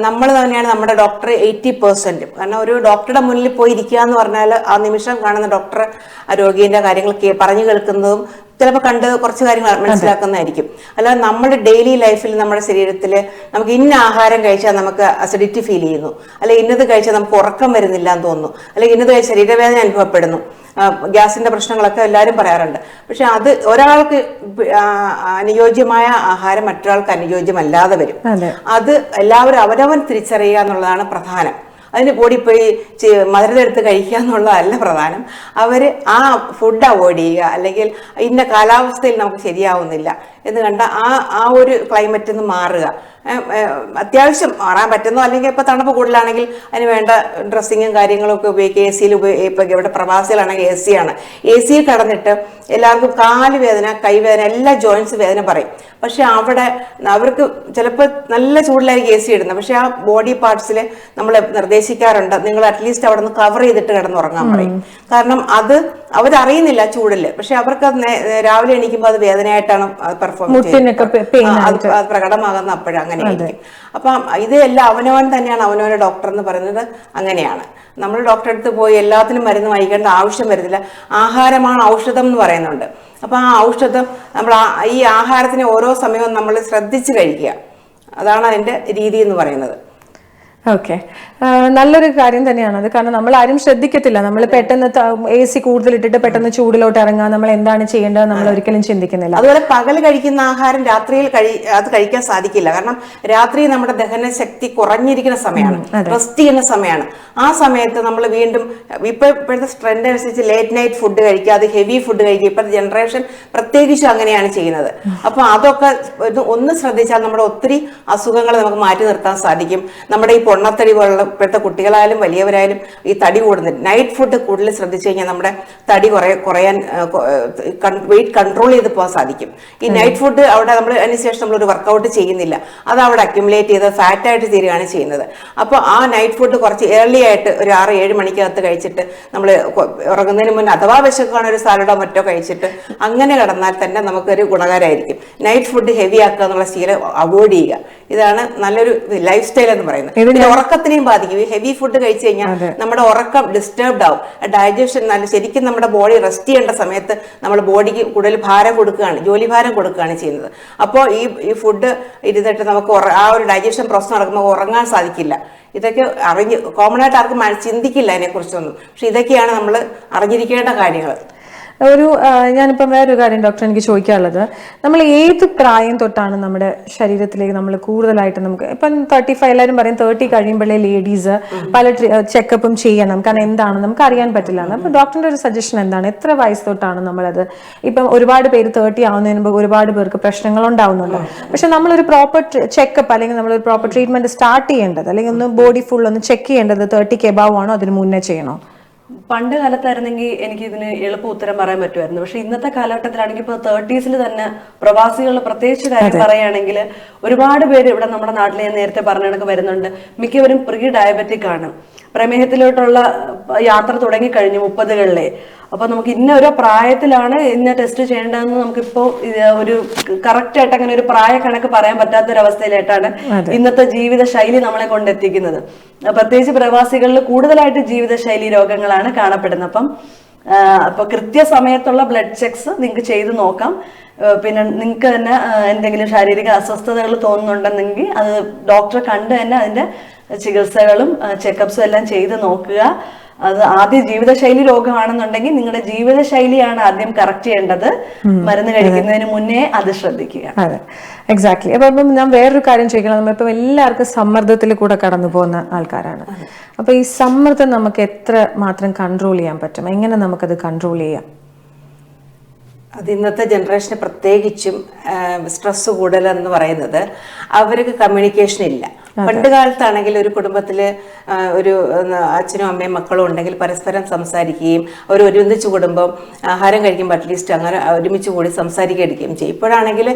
നമ്മൾ തന്നെയാണ് നമ്മുടെ ഡോക്ടർ 80%. കാരണം ഒരു ഡോക്ടറുടെ മുന്നിൽ പോയി ഇരിക്കുക എന്ന് പറഞ്ഞാൽ ആ നിമിഷം കാണുന്ന ഡോക്ടർ ആ രോഗീന്റെ കാര്യങ്ങൾ പറഞ്ഞു കേൾക്കുന്നതും ചിലപ്പോൾ കണ്ട് കുറച്ച് കാര്യങ്ങൾ മനസ്സിലാക്കുന്നതായിരിക്കും. അല്ലാതെ നമ്മുടെ ഡെയിലി ലൈഫിൽ നമ്മുടെ ശരീരത്തിൽ നമുക്ക് ഇന്ന ആഹാരം കഴിച്ചാൽ നമുക്ക് അസിഡിറ്റി ഫീൽ ചെയ്യുന്നു, അല്ലെങ്കിൽ ഇന്നത് കഴിച്ചാൽ നമുക്ക് ഉറക്കം വരുന്നില്ല എന്ന് തോന്നുന്നു, അല്ലെങ്കിൽ ഇന്നത് കഴിച്ചാൽ ശരീരവേദന അനുഭവപ്പെടുന്നു, ഗ്യാസിന്റെ പ്രശ്നങ്ങളൊക്കെ എല്ലാവരും പറയാറുണ്ട്. പക്ഷെ അത് ഒരാൾക്ക് അനുയോജ്യമായ ആഹാരം മറ്റൊരാൾക്ക് അനുയോജ്യമല്ലാതെ വരും. അത് എല്ലാവരും അവരവൻ തിരിച്ചറിയുക എന്നുള്ളതാണ് പ്രധാനം. അതിന് കൂടി പോയി മധുരമെടുത്ത് കഴിക്കുക എന്നുള്ളതല്ല പ്രധാനം. അവർ ആ ഫുഡ് അവോയ്ഡ് ചെയ്യുക, അല്ലെങ്കിൽ ഇന്ന കാലാവസ്ഥയിൽ നമുക്ക് ശരിയാവുന്നില്ല എന്ന് കണ്ട ആ ഒരു ക്ലൈമറ്റിൽ നിന്ന് മാറുക. അത്യാവശ്യം മാറാൻ പറ്റുന്നു, അല്ലെങ്കിൽ ഇപ്പൊ തണുപ്പ് കൂടുതലാണെങ്കിൽ അതിന് വേണ്ട ഡ്രസ്സിങ്ങും കാര്യങ്ങളും ഒക്കെ ഉപയോഗിക്കുക. എ സിയിൽ ഇപ്പൊ ഇവിടെ പ്രവാസികളാണെങ്കിൽ AC ആണ്. AC കടന്നിട്ട് എല്ലാവർക്കും കാല് വേദന, കൈവേദന, എല്ലാ ജോയിന്റ്സ് വേദന പറയും. പക്ഷെ അവിടെ അവർക്ക് ചിലപ്പോൾ നല്ല ചൂടിലായിരിക്കും AC ഇടുന്നത്, പക്ഷെ ആ ബോഡി പാർട്സിൽ നമ്മൾ നിർദ്ദേശിക്കാറുണ്ട് നിങ്ങൾ അറ്റ്ലീസ്റ്റ് അവിടെ നിന്ന് കവർ ചെയ്തിട്ട് കിടന്നുറങ്ങാൻ പറയും. കാരണം അത് അവരറിയുന്നില്ല ചൂടില്, പക്ഷെ അവർക്ക് രാവിലെ എണീക്കുമ്പോൾ അത് വേദനയായിട്ടാണ് പെർഫോം ചെയ്യുന്നത്, അത് പ്രകടമാകുന്ന അപ്പോഴും അങ്ങനെ ആയിരിക്കും. അപ്പം ഇതെല്ലാം അവനവൻ തന്നെയാണ് അവനവന്റെ ഡോക്ടർ എന്ന് പറയുന്നത്. അങ്ങനെയാണ് നമ്മൾ ഡോക്ടറെ അടുത്ത് പോയി എല്ലാത്തിനും മരുന്ന് വാങ്ങിക്കേണ്ട ആവശ്യം വരുന്നില്ല. ആഹാരമാണ് ഔഷധം എന്ന് പറയുന്നുണ്ട്. അപ്പൊ ആ ഔഷധം നമ്മൾ ഈ ആഹാരത്തിന് ഓരോ സമയവും നമ്മൾ ശ്രദ്ധിച്ച് കഴിക്കുക, അതാണ് അതിന്റെ രീതി എന്ന് പറയുന്നത്. ഓക്കെ, നല്ലൊരു കാര്യം തന്നെയാണ് അത്. കാരണം നമ്മൾ ആരും ശ്രദ്ധിക്കത്തില്ല, നമ്മൾ പെട്ടെന്ന് AC കൂടുതൽ ഇട്ടിട്ട് പെട്ടെന്ന് ചൂടിലോട്ട് ഇറങ്ങാൻ നമ്മൾ എന്താണ് ചെയ്യേണ്ടത് നമ്മൾ ഒരിക്കലും ചിന്തിക്കുന്നില്ല. അതുപോലെ പകൽ കഴിക്കുന്ന ആഹാരം രാത്രിയിൽ അത് കഴിക്കാൻ സാധിക്കില്ല. കാരണം രാത്രി നമ്മുടെ ദഹന ശക്തി കുറഞ്ഞിരിക്കുന്ന സമയമാണ്, റെസ്റ്റ് ചെയ്യുന്ന സമയമാണ്. ആ സമയത്ത് നമ്മൾ വീണ്ടും ഇപ്പോഴത്തെ ട്രെൻഡ് അനുസരിച്ച് ലേറ്റ് നൈറ്റ് ഫുഡ് കഴിക്കുക, അത് ഹെവി ഫുഡ് കഴിക്കുക. ഇപ്പോഴത്തെ ജനറേഷൻ പ്രത്യേകിച്ചും അങ്ങനെയാണ് ചെയ്യുന്നത്. അപ്പൊ അതൊക്കെ ഒന്ന് ശ്രദ്ധിച്ചാൽ നമ്മുടെ ഒത്തിരി അസുഖങ്ങൾ നമുക്ക് മാറ്റി നിർത്താൻ സാധിക്കും. നമ്മുടെ ഈ പൊണ്ണത്തടി പോലുള്ള ഇപ്പോഴത്തെ കുട്ടികളായാലും വലിയവരായാലും ഈ തടി കൂടുന്നുണ്ട്. നൈറ്റ് ഫുഡ് കൂടുതൽ ശ്രദ്ധിച്ചു കഴിഞ്ഞാൽ നമ്മുടെ തടി കുറയാൻ വെയിറ്റ് കൺട്രോൾ ചെയ്ത് പോകാൻ സാധിക്കും. ഈ നൈറ്റ് ഫുഡ് അവിടെ നമ്മൾ അതിനുശേഷം നമ്മളൊരു വർക്കൗട്ട് ചെയ്യുന്നില്ല, അത് അവിടെ അക്യുമുലേറ്റ് ചെയ്ത് ഫാറ്റായിട്ട് തീരുകയാണ് ചെയ്യുന്നത്. അപ്പോൾ ആ നൈറ്റ് ഫുഡ് കുറച്ച് ഏർലി ആയിട്ട് ഒരു 6-7 മണിക്കകത്ത് കഴിച്ചിട്ട് നമ്മൾ ഉറങ്ങുന്നതിന് മുന്നേ അഥവാ വിശക്കുകയാണ് ഒരു സാലഡോ മറ്റോ കഴിച്ചിട്ട് അങ്ങനെ കിടന്നാൽ തന്നെ നമുക്കൊരു ഗുണകരമായിരിക്കും. നൈറ്റ് ഫുഡ് ഹെവി ആക്കുക എന്നുള്ള ശീലം അവോയ്ഡ് ചെയ്യുക, ഇതാണ് നല്ലൊരു ലൈഫ് സ്റ്റൈൽ എന്ന് പറയുന്നത്. ഉറക്കത്തിനെയും ബാധിക്കും. ഹെവി ഫുഡ് കഴിച്ചു കഴിഞ്ഞാൽ നമ്മുടെ ഉറക്കം ഡിസ്റ്റർബ്ഡ് ആവും, ഡൈജഷൻ ശരിക്കും നമ്മുടെ ബോഡി റെസ്റ്റ് ചെയ്യേണ്ട സമയത്ത് നമ്മൾ ബോഡിക്ക് കൂടുതൽ ഭാരം കൊടുക്കുകയാണ്, ജോലി ഭാരം കൊടുക്കുകയാണ് ചെയ്യുന്നത്. അപ്പോൾ ഈ ഫുഡ് ഇരുന്നിട്ട് നമുക്ക് ആ ഒരു ഡൈജഷൻ പ്രോസസ് നടക്കുമ്പോൾ ഉറങ്ങാൻ സാധിക്കില്ല. ഇതൊക്കെ കോമൺ ആയിട്ട് ആർക്കും ചിന്തിക്കില്ല അതിനെക്കുറിച്ചൊന്നും. പക്ഷെ ഇതൊക്കെയാണ് നമ്മൾ അറിഞ്ഞിരിക്കേണ്ട കാര്യങ്ങൾ. ഞാനിപ്പം വേറൊരു കാര്യം ഡോക്ടർ എനിക്ക് ചോദിക്കാനുള്ളത്, നമ്മൾ ഏത് പ്രായം തൊട്ടാണ് നമ്മുടെ ശരീരത്തിലേക്ക് നമ്മൾ കൂടുതലായിട്ട് നമുക്ക് ഇപ്പം 35 എല്ലാവരും പറയും 30 കഴിയുമ്പോഴേ ലേഡീസ് പല ചെക്കപ്പും ചെയ്യണം, കാരണം എന്താണ് നമുക്ക് അറിയാൻ പറ്റില്ല. അപ്പൊ ഡോക്ടറിന്റെ ഒരു സജഷൻ എന്താണ്, എത്ര വയസ്സ് തൊട്ടാണ് നമ്മളത്? ഇപ്പം ഒരുപാട് പേര് 30 ആവുന്നതിന് മുമ്പ് ഒരുപാട് പേർക്ക് പ്രശ്നങ്ങൾ ഉണ്ടാവുന്നുണ്ട്. പക്ഷെ നമ്മളൊരു പ്രോപ്പർ ചെക്കപ്പ് അല്ലെങ്കിൽ നമ്മളൊരു പ്രോപ്പർ ട്രീറ്റ്മെന്റ് സ്റ്റാർട്ട് ചെയ്യേണ്ടത്, അല്ലെങ്കിൽ ഒന്ന് ബോഡി ഫുൾ ഒന്ന് ചെക്ക് ചെയ്യേണ്ടത് 30 എബവ് ആണോ അതിന് മുന്നേ ചെയ്യണോ? പണ്ട് കാലത്തായിരുന്നെങ്കിൽ എനിക്ക് ഇതിന് എളുപ്പ ഉത്തരം പറയാൻ പറ്റുമായിരുന്നു. പക്ഷെ ഇന്നത്തെ കാലഘട്ടത്തിലാണെങ്കിൽ ഇപ്പോൾ 30s തന്നെ പ്രവാസികൾ പ്രത്യേകിച്ച് കാര്യം പറയുകയാണെങ്കിൽ ഒരുപാട് പേര് ഇവിടെ നമ്മുടെ നാട്ടിൽ ഞാൻ നേരത്തെ പറഞ്ഞ കണക്ക് വരുന്നുണ്ട്. മിക്കവരും പ്രീ ഡയബറ്റിക് ആണ്, പ്രമേഹത്തിലോട്ടുള്ള യാത്ര തുടങ്ങിക്കഴിഞ്ഞു 30കളിലെ. അപ്പൊ നമുക്ക് ഇന്ന ഒരു പ്രായത്തിലാണ് ഇന്ന ടെസ്റ്റ് ചെയ്യേണ്ടതെന്ന് നമുക്കിപ്പോ ഒരു കറക്റ്റ് ആയിട്ട് അങ്ങനെ ഒരു പ്രായ കണക്ക് പറയാൻ പറ്റാത്തൊരവസ്ഥയിലായിട്ടാണ് ഇന്നത്തെ ജീവിതശൈലി നമ്മളെ കൊണ്ടെത്തിക്കുന്നത്. പ്രത്യേകിച്ച് പ്രവാസികളിൽ കൂടുതലായിട്ട് ജീവിതശൈലി രോഗങ്ങളാണ് കാണപ്പെടുന്നത്. അപ്പൊ കൃത്യസമയത്തുള്ള ബ്ലഡ് ചെക്സ് നിങ്ങൾക്ക് ചെയ്ത് നോക്കാം. പിന്നെ നിങ്ങൾക്ക് തന്നെ എന്തെങ്കിലും ശാരീരിക അസ്വസ്ഥതകൾ തോന്നുന്നുണ്ടെങ്കിൽ അത് ഡോക്ടറെ കണ്ട് തന്നെ അതിന്റെ ചികിത്സകളും ചെക്കപ്സും എല്ലാം ചെയ്ത് നോക്കുക. അത് ആദ്യം ജീവിതശൈലി രോഗമാണെന്നുണ്ടെങ്കിൽ നിങ്ങളുടെ ജീവിതശൈലിയാണ് ആദ്യം കറക്റ്റ് ചെയ്യേണ്ടത്. മരുന്ന് കഴിക്കുന്നതിന് മുന്നേ അത് ശ്രദ്ധിക്കുക. അതെ, എക്സാക്ട്ലി. അപ്പം ഞാൻ വേറൊരു കാര്യം ചോദിക്കണം. നമ്മളിപ്പം എല്ലാവർക്കും സമ്മർദ്ദത്തിൽ കൂടെ കടന്നു പോകുന്ന ആൾക്കാരാണ്. അപ്പൊ ഈ സമ്മർദ്ദം നമുക്ക് എത്ര മാത്രം കൺട്രോൾ ചെയ്യാൻ പറ്റും? എങ്ങനെ നമുക്കത് കൺട്രോൾ ചെയ്യാം? അത് ഇന്നത്തെ ജനറേഷന് പ്രത്യേകിച്ചും സ്ട്രെസ് കൂടുതലെന്ന് പറയുന്നത് അവർക്ക് കമ്മ്യൂണിക്കേഷൻ ഇല്ല. പണ്ട് കാലത്താണെങ്കിൽ ഒരു കുടുംബത്തിൽ ഒരു അച്ഛനും അമ്മയും മക്കളും ഉണ്ടെങ്കിൽ പരസ്പരം സംസാരിക്കുകയും അവർ ഒരുമിച്ച് കുടുംബം ആഹാരം കഴിക്കുമ്പോൾ അറ്റ്ലീസ്റ്റ് അങ്ങനെ ഒരുമിച്ച് കൂടി സംസാരിക്കുകയും ചെയ്യും. ഇപ്പോഴാണെങ്കിൽ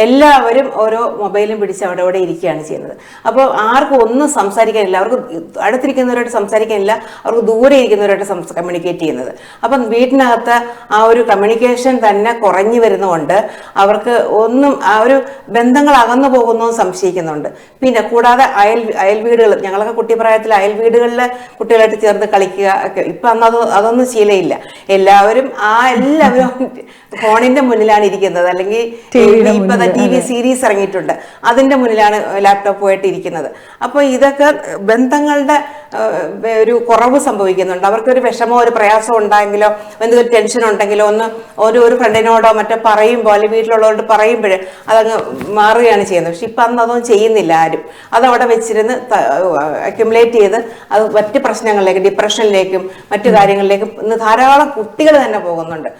എല്ലാവരും ഓരോ മൊബൈലും പിടിച്ച് അവിടെ ഇരിക്കുകയാണ് ചെയ്യുന്നത്. അപ്പോൾ ആർക്കും ഒന്നും സംസാരിക്കാനില്ല. അവർക്ക് അടുത്തിരിക്കുന്നവരായിട്ട് സംസാരിക്കാനില്ല, അവർക്ക് ദൂരെ ഇരിക്കുന്നവരായിട്ട് കമ്മ്യൂണിക്കേറ്റ് ചെയ്യുന്നത്. അപ്പം വീട്ടിനകത്ത് ആ ഒരു കമ്മ്യൂണിക്കേഷൻ തന്നെ കുറഞ്ഞു വരുന്നതുകൊണ്ട് അവർക്ക് ഒന്നും ആ ഒരു ബന്ധങ്ങൾ അകന്നു പോകുന്നു സംശയിക്കുന്നുണ്ട്. പിന്നെ കൂടാതെ അയൽ വീടുകൾ, ഞങ്ങളൊക്കെ കുട്ടിപ്രായത്തിൽ അയൽ വീടുകളിൽ കുട്ടികളായിട്ട് ചേർന്ന് കളിക്കുക ഒക്കെ. ഇപ്പം അതൊന്നും ശീലമില്ല. എല്ലാവരും ഫോണിന്റെ മുന്നിലാണ് ഇരിക്കുന്നത്, അല്ലെങ്കിൽ ഇപ്പൊ TV സീരീസ് ഇറങ്ങിയിട്ടുണ്ട്, അതിന്റെ മുന്നിലാണ് ലാപ്ടോപ്പുമായിട്ട് ഇരിക്കുന്നത്. അപ്പോൾ ഇതൊക്കെ ബന്ധങ്ങളുടെ ഒരു കുറവ് സംഭവിക്കുന്നുണ്ട്. അവർക്കൊരു വിഷമോ ഒരു പ്രയാസം ഉണ്ടെങ്കിലോ എന്തെങ്കിലും ടെൻഷൻ ഉണ്ടെങ്കിലോ ഒരു ഫ്രണ്ടിനോടോ മറ്റോ പറയുമ്പോൾ അല്ലെങ്കിൽ വീട്ടിലുള്ളവരോട് പറയുമ്പോഴേ അതങ്ങ് മാറുകയാണ് ചെയ്യുന്നത്. പക്ഷെ ഇപ്പം അതൊന്നും ചെയ്യുന്നില്ല ആരും. അതവിടെ വെച്ചിരുന്ന് അക്യുമുലേറ്റ് ചെയ്ത് അത് മറ്റ് പ്രശ്നങ്ങളിലേക്ക്, ഡിപ്രഷനിലേക്കും മറ്റു കാര്യങ്ങളിലേക്കും ഇന്ന് ധാരാളം കുട്ടികൾ തന്നെ പോകുന്നുണ്ട്,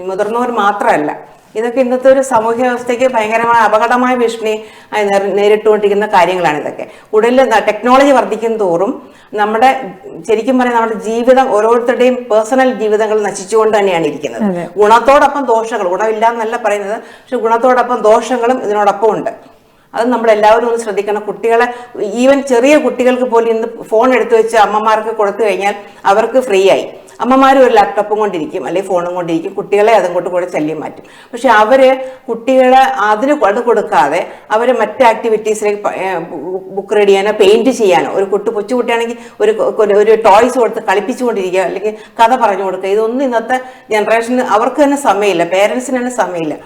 മുതിർന്നവർ മാത്രമല്ല. ഇതൊക്കെ ഇന്നത്തെ ഒരു സാമൂഹ്യ വ്യവസ്ഥയ്ക്ക് ഭയങ്കരമായ അപകടമായ ഭീഷണി നേരിട്ടുകൊണ്ടിരിക്കുന്ന കാര്യങ്ങളാണ് ഇതൊക്കെ. കൂടുതൽ ടെക്നോളജി വർദ്ധിക്കും തോറും നമ്മുടെ ശരിക്കും പറയാൻ നമ്മുടെ ജീവിതം, ഓരോരുത്തരുടെയും പേഴ്സണൽ ജീവിതങ്ങൾ നശിച്ചുകൊണ്ട് തന്നെയാണ് ഇരിക്കുന്നത്. ഗുണത്തോടൊപ്പം ദോഷങ്ങൾ, ഗുണമില്ല എന്നല്ല പറയുന്നത്, പക്ഷെ ഗുണത്തോടൊപ്പം ദോഷങ്ങളും ഇതിനോടൊപ്പം ഉണ്ട്. അത് നമ്മളെല്ലാവരും ഒന്ന് ശ്രദ്ധിക്കണം. കുട്ടികളെ, ഈവൻ ചെറിയ കുട്ടികൾക്ക് പോലും ഇന്ന് ഫോൺ എടുത്തു വെച്ച് അമ്മമാർക്ക് കൊടുത്തു കഴിഞ്ഞാൽ അവർക്ക് ഫ്രീ ആയി. അമ്മമാരും ഒരു ലാപ്ടോപ്പും കൊണ്ടിരിക്കും അല്ലെങ്കിൽ ഫോണും കൊണ്ടിരിക്കും, കുട്ടികളെ അതുകൊണ്ട് കൂടെ ശല്യം മാറ്റും. പക്ഷെ അവര് കുട്ടികളെ അത് കൊടുക്കാതെ അവര് മറ്റ് ആക്ടിവിറ്റീസിലേക്ക് ബുക്ക് റീഡ് ചെയ്യാനോ പെയിന്റ് ചെയ്യാനോ, ഒരു കൊച്ചുകുട്ടിയാണെങ്കിൽ ഒരു ടോയ്സ് കൊടുത്ത് കളിപ്പിച്ചുകൊണ്ടിരിക്കുക അല്ലെങ്കിൽ കഥ പറഞ്ഞു കൊടുക്കുക, ഇതൊന്നും ഇന്നത്തെ ജനറേഷന് അവർക്ക് തന്നെ സമയമില്ല, പേരൻസിന് തന്നെ സമയമില്ല.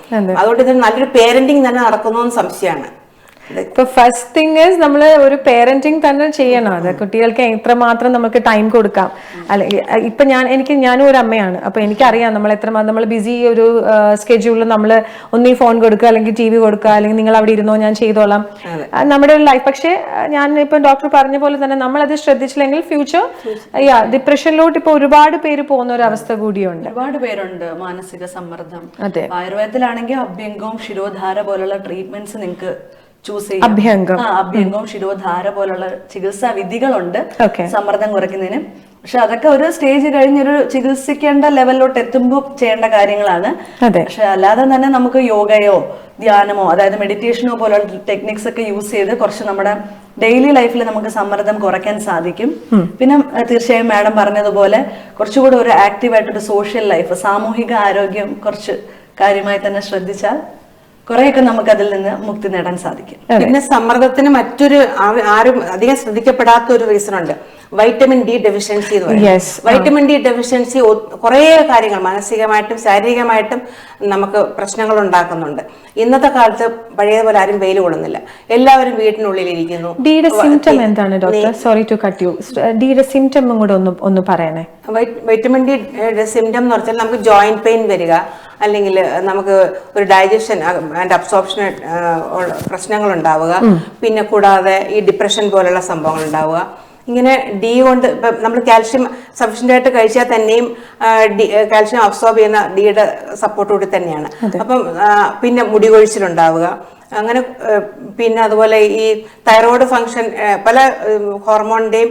അതുകൊണ്ട് ഇത് നല്ലൊരു പേരന്റിങ് തന്നെ നടക്കുന്നു സംശയമാണ്. ഇപ്പൊ ഫസ്റ്റ് തിങ് ഈസ് നമ്മൾ ഒരു പേരന്റിങ് തന്നെ ചെയ്യണം. അത് കുട്ടികൾക്ക് എത്രമാത്രം നമുക്ക് ടൈം കൊടുക്കാം. അല്ലെങ്കിൽ ഇപ്പൊ ഞാനും ഒരു അമ്മയാണ്. അപ്പൊ എനിക്കറിയാം നമ്മൾ ബിസി ഒരു സ്കെഡ്യൂളിൽ നമ്മൾ ഒന്നീ ഫോൺ കൊടുക്കുക അല്ലെങ്കിൽ TV കൊടുക്കുക അല്ലെങ്കിൽ നിങ്ങൾ അവിടെ ഇരുന്നോ ഞാൻ ചെയ്തോളാം, നമ്മുടെ ഒരു ലൈഫ്. പക്ഷെ ഞാൻ ഇപ്പൊ ഡോക്ടർ പറഞ്ഞ പോലെ തന്നെ നമ്മളത് ശ്രദ്ധിച്ചില്ലെങ്കിൽ ഫ്യൂച്ചർ ഡിപ്രഷനിലോട്ട് ഇപ്പൊ ഒരുപാട് പേര് പോകുന്ന ഒരു അവസ്ഥ കൂടിയുണ്ട്. ഒരുപാട് പേരുണ്ട് മാനസിക സമ്മർദ്ദം. ആയുർവേദത്തിലാണെങ്കിൽ അഭ്യംഗവും ശിരോധാര പോലുള്ള ട്രീറ്റ്മെന്റ്സ് നിങ്ങൾക്ക് ചൂസ് ചെയ്യാം. അഭ്യംഗവും ശിരോധാര പോലുള്ള ചികിത്സാ വിധികളുണ്ട് സമ്മർദ്ദം കുറയ്ക്കുന്നതിന്. പക്ഷെ അതൊക്കെ ഒരു സ്റ്റേജ് കഴിഞ്ഞൊരു ചികിത്സിക്കേണ്ട ലെവലിലോട്ട് എത്തുമ്പോൾ ചെയ്യേണ്ട കാര്യങ്ങളാണ്. പക്ഷെ അല്ലാതെ തന്നെ നമുക്ക് യോഗയോ ധ്യാനമോ അതായത് മെഡിറ്റേഷനോ പോലുള്ള ടെക്നിക്സ് ഒക്കെ യൂസ് ചെയ്ത് കുറച്ച് നമ്മുടെ ഡെയിലി ലൈഫിൽ നമുക്ക് സമ്മർദ്ദം കുറയ്ക്കാൻ സാധിക്കും. പിന്നെ തീർച്ചയായും മാഡം പറഞ്ഞതുപോലെ കുറച്ചുകൂടി ഒരു ആക്റ്റീവായിട്ടൊരു സോഷ്യൽ ലൈഫ്, സാമൂഹിക ആരോഗ്യം കുറച്ച് കാര്യമായി തന്നെ ശ്രദ്ധിച്ചാൽ കുറെയൊക്കെ നമുക്ക് അതിൽ നിന്ന് മുക്തി നേടാൻ സാധിക്കും. പിന്നെ സമ്മർദ്ദത്തിന് മറ്റൊരു ആരും അധികം ശ്രദ്ധിക്കപ്പെടാത്ത ഒരു റീസൺ ഉണ്ട്, വൈറ്റമിൻ ഡി ഡെഫിഷ്യൻസി എന്ന് പറയുന്നത്. വൈറ്റമിൻ ഡി ഡെഫിഷ്യൻസി കുറേ കാര്യങ്ങൾ മാനസികമായിട്ടും ശാരീരികമായിട്ടും നമുക്ക് പ്രശ്നങ്ങൾ ഉണ്ടാക്കുന്നുണ്ട്. ഇന്നത്തെ കാലത്ത് പഴയതുപോലെ ആരും വെയിൽ കൊള്ളുന്നില്ല, എല്ലാവരും വീട്ടിനുള്ളിൽ ഇരിക്കുന്നു. ഡിയുടെ സിംറ്റം എന്താണ് doctor? Sorry to cut you. ഡിയുടെ സിംറ്റം കൂടെ ഒന്ന് പറയണേ. വൈറ്റമിൻ ഡി സിംറ്റം എന്ന് പറഞ്ഞാൽ നമുക്ക് ജോയിന്റ് പെയിൻ വരിക, അല്ലെങ്കിൽ നമുക്ക് ഒരു ഡൈജഷൻ ആൻഡ് അബ്സോർപ്ഷൻ പ്രശ്നങ്ങൾ ഉണ്ടാവുക, പിന്നെ കൂടാതെ ഈ ഡിപ്രഷൻ പോലുള്ള സംഭവങ്ങൾ ഉണ്ടാവുക. ഇങ്ങനെ ഡി കൊണ്ട് ഇപ്പം നമ്മൾ കാൽഷ്യം സഫീഷ്യൻ്റ് ആയിട്ട് കഴിച്ചാൽ തന്നെയും കാൽഷ്യം അബ്സോർബ് ചെയ്യുന്ന ഡിയുടെ സപ്പോർട്ടോടെ തന്നെയാണ്. അപ്പം പിന്നെ മുടി കൊഴിച്ചിലുണ്ടാവുക, അങ്ങനെ പിന്നെ അതുപോലെ ഈ തൈറോയ്ഡ് ഫങ്ഷൻ പല ഹോർമോണിൻ്റെയും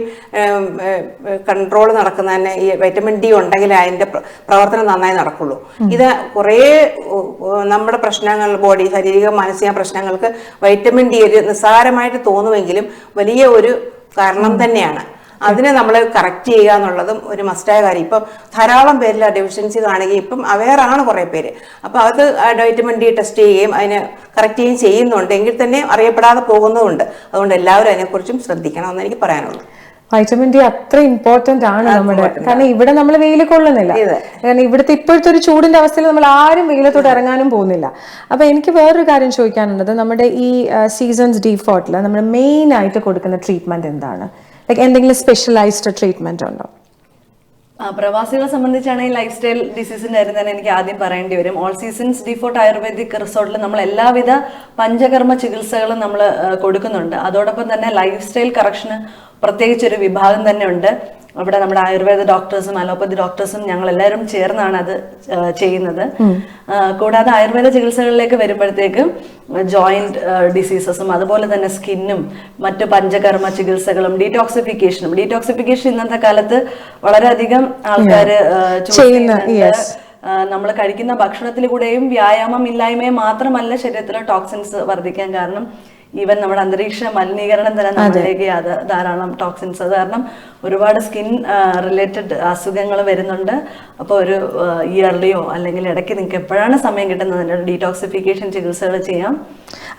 കൺട്രോൾ നടക്കുന്ന തന്നെ ഈ വൈറ്റമിൻ ഡി ഉണ്ടെങ്കിൽ അതിൻ്റെ പ്രവർത്തനം നന്നായി നടക്കുള്ളൂ. ഇത് കുറേ നമ്മുടെ പ്രശ്നങ്ങൾ, ബോഡി ശാരീരിക മാനസിക പ്രശ്നങ്ങൾക്ക് വൈറ്റമിൻ ഡി ഒരു നിസ്സാരമായിട്ട് തോന്നുമെങ്കിലും വലിയ ഒരു കാരണം തന്നെയാണ്. അതിനെ നമ്മൾ കറക്റ്റ് ചെയ്യുക എന്നുള്ളതും ഒരു മസ്റ്റായ കാര്യം. ഇപ്പം ധാരാളം പേരിൽ ആ ഡെഫിഷ്യൻസി കാണുകയും ഇപ്പം അവെയറാണ് കുറേ പേര്. അപ്പോൾ അത് വൈറ്റമിൻ ഡി ടെസ്റ്റ് ചെയ്യുകയും അതിനെ കറക്റ്റ് ചെയ്യുകയും ചെയ്യുന്നുണ്ട്, എങ്കിൽ തന്നെ അറിയപ്പെടാതെ പോകുന്നതുണ്ട്. അതുകൊണ്ട് എല്ലാവരും അതിനെക്കുറിച്ചും ശ്രദ്ധിക്കണമെന്ന് എനിക്ക് പറയാനുള്ളൂ. വൈറ്റമിൻ ഡി അത്ര ഇമ്പോർട്ടന്റ് ആണ് നമ്മുടെ, കാരണം ഇവിടെ നമ്മൾ വെയിൽ കൊള്ളുന്നില്ല. കാരണം ഇവിടുത്തെ ഇപ്പോഴത്തെ ഒരു ചൂടിന്റെ അവസ്ഥയിൽ നമ്മൾ ആരും വെയിലത്തോട്ട് ഇറങ്ങാനും പോകുന്നില്ല. അപ്പൊ എനിക്ക് വേറൊരു കാര്യം ചോദിക്കാനുള്ളത്, നമ്മുടെ ഈ സീസൺസ് ഡീഫോൾട്ടിൽ നമ്മൾ മെയിൻ ആയിട്ട് കൊടുക്കുന്ന ട്രീറ്റ്മെന്റ് എന്താണ്? ലൈക്ക് എന്തെങ്കിലും സ്പെഷ്യലൈസ്ഡ് ട്രീറ്റ്മെന്റ് ഉണ്ടോ? പ്രവാസികളെ സംബന്ധിച്ചാണെങ്കിൽ ലൈഫ് സ്റ്റൈൽ ഡിസീസിന്റെ കാര്യം തന്നെ എനിക്ക് ആദ്യം പറയേണ്ടി വരും. ഓൾ സീസൺസ് ഡിഫോർട്ട് ആയുർവേദിക് റിസോർട്ടിൽ നമ്മൾ എല്ലാവിധ പഞ്ചകർമ്മ ചികിത്സകളും നമ്മൾ കൊടുക്കുന്നുണ്ട്. അതോടൊപ്പം തന്നെ ലൈഫ് സ്റ്റൈൽ കറക്ഷന് പ്രത്യേകിച്ചൊരു വിഭാഗം തന്നെ ഉണ്ട്. അവിടെ നമ്മുടെ ആയുർവേദ ഡോക്ടേഴ്സും അലോപ്പതി ഡോക്ടേഴ്സും ഞങ്ങൾ എല്ലാവരും ചേർന്നാണ് അത് ചെയ്യുന്നത്. കൂടാതെ ആയുർവേദ ചികിത്സകളിലേക്ക് വരുമ്പോഴത്തേക്ക് ജോയിന്റ് ഡിസീസസും അതുപോലെ തന്നെ സ്കിന്നും മറ്റ് പഞ്ചകർമ്മ ചികിത്സകളും ഡീറ്റോക്സിഫിക്കേഷൻ ഇന്നത്തെ കാലത്ത് വളരെയധികം ആൾക്കാർ നമ്മൾ കഴിക്കുന്ന ഭക്ഷണത്തിലൂടെയും വ്യായാമം ഇല്ലായ്മയെ മാത്രമല്ല ശരീരത്തിലെ ടോക്സിൻസ് വർദ്ധിക്കാൻ കാരണം ഈവൻ നമ്മുടെ അന്തരീക്ഷ മലിനീകരണം തന്നെ നമ്മളിലേക്ക് ധാരാളം ടോക്സിൻസ്. അത് കാരണം ഒരുപാട് സ്കിൻ റിലേറ്റഡ് അസുഖങ്ങൾ വരുന്നുണ്ട്. അപ്പോൾ ഒരു ഇയർലിയോ അല്ലെങ്കിൽ ഇടയ്ക്ക് നിങ്ങൾക്ക് എപ്പോഴാണ് സമയം കിട്ടുന്നത് ഡീറ്റോക്സിഫിക്കേഷൻ ചികിത്സകൾ ചെയ്യാം.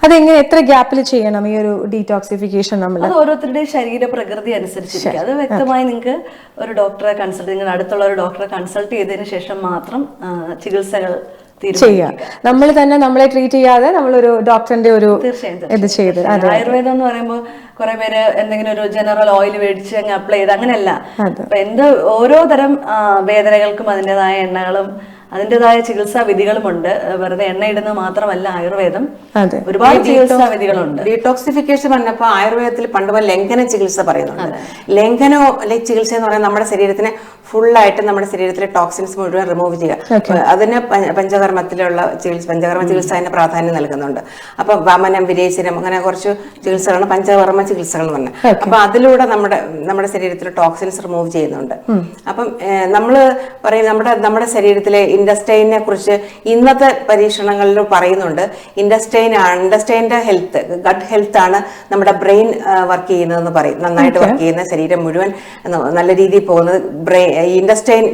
അതെങ്ങനെ എത്ര ഗ്യാപ്പിൽ ചെയ്യണം ഈ ഒരു ഡീറ്റോക്സിഫിക്കേഷൻ? നമ്മൾ അത് ഓരോരുത്തരുടെയും ശരീര പ്രകൃതി അനുസരിച്ചിരിക്കും. അത് വ്യക്തമായി നിങ്ങൾക്ക് ഒരു ഡോക്ടറെ കൺസൾട്ട് നിങ്ങൾ അടുത്തുള്ള ഒരു ഡോക്ടറെ കൺസൾട്ട് ചെയ്തതിന് ശേഷം മാത്രം ചികിത്സകൾ ചെയ്യാം. നമ്മൾ തന്നെ നമ്മളെ ട്രീറ്റ് ചെയ്യാതെ നമ്മളൊരു ഡോക്ടറിന്റെ ഒരു ഇത് ചെയ്ത്. ആയുർവേദം എന്ന് പറയുമ്പോൾ കുറെ പേര് എന്തെങ്കിലും ഒരു ജനറൽ ഓയിൽ മേടിച്ച് അങ്ങ് അപ്ലൈ ചെയ്ത് അങ്ങനെയല്ല. അപ്പൊ ഓരോ തരം വേദനകൾക്കും അതിൻ്റെതായ എണ്ണകളും അതിൻ്റെതായ ചികിത്സാ വിധികളുമുണ്ട്. വെറുതെ എണ്ണ ഇടുന്നത് മാത്രമല്ല ആയുർവേദം, ഒരുപാട് ചികിത്സാ വിധികളുണ്ട്. ഡീടോക്സിഫിക്കേഷൻ പറഞ്ഞപ്പോൾ ആയുർവേദത്തിൽ പണ്ട് പോലെ ലംഘന ചികിത്സ പറയുന്നുണ്ട്. ലംഘനോ ചികിത്സ എന്ന് പറയുന്നത് നമ്മുടെ ശരീരത്തിനെ ഫുള്ളായിട്ട് നമ്മുടെ ശരീരത്തിലെ ടോക്സിൻസ് മുഴുവൻ റിമൂവ് ചെയ്യുക. അതിന് പഞ്ചകർമ്മത്തിലുള്ള പഞ്ചകർമ്മ ചികിത്സ അതിന് പ്രാധാന്യം നൽകുന്നുണ്ട്. അപ്പൊ വമനം, വിരേചനം അങ്ങനെ കുറച്ച് ചികിത്സകളാണ് പഞ്ചകർമ്മ ചികിത്സകൾ എന്ന് പറഞ്ഞത്. അപ്പൊ അതിലൂടെ നമ്മുടെ ശരീരത്തിലെ ടോക്സിൻസ് റിമൂവ് ചെയ്യുന്നുണ്ട്. അപ്പം നമ്മള് പറയും നമ്മുടെ ശരീരത്തിലെ ഇൻഡസ്റ്റൈനെ കുറിച്ച് ഇന്നത്തെ പരീക്ഷണങ്ങളിൽ പറയുന്നുണ്ട്. ഇൻഡസ്റ്റൈൻ്റെ ഹെൽത്ത്, ഗട്ട് ഹെൽത്ത് ആണ് നമ്മുടെ ബ്രെയിൻ വർക്ക് ചെയ്യുന്നതെന്ന് പറയും. നന്നായിട്ട് വർക്ക് ചെയ്യുന്ന ശരീരം മുഴുവൻ നല്ല രീതിയിൽ പോകുന്നത് ഇൻഡസ്റ്റൈൻ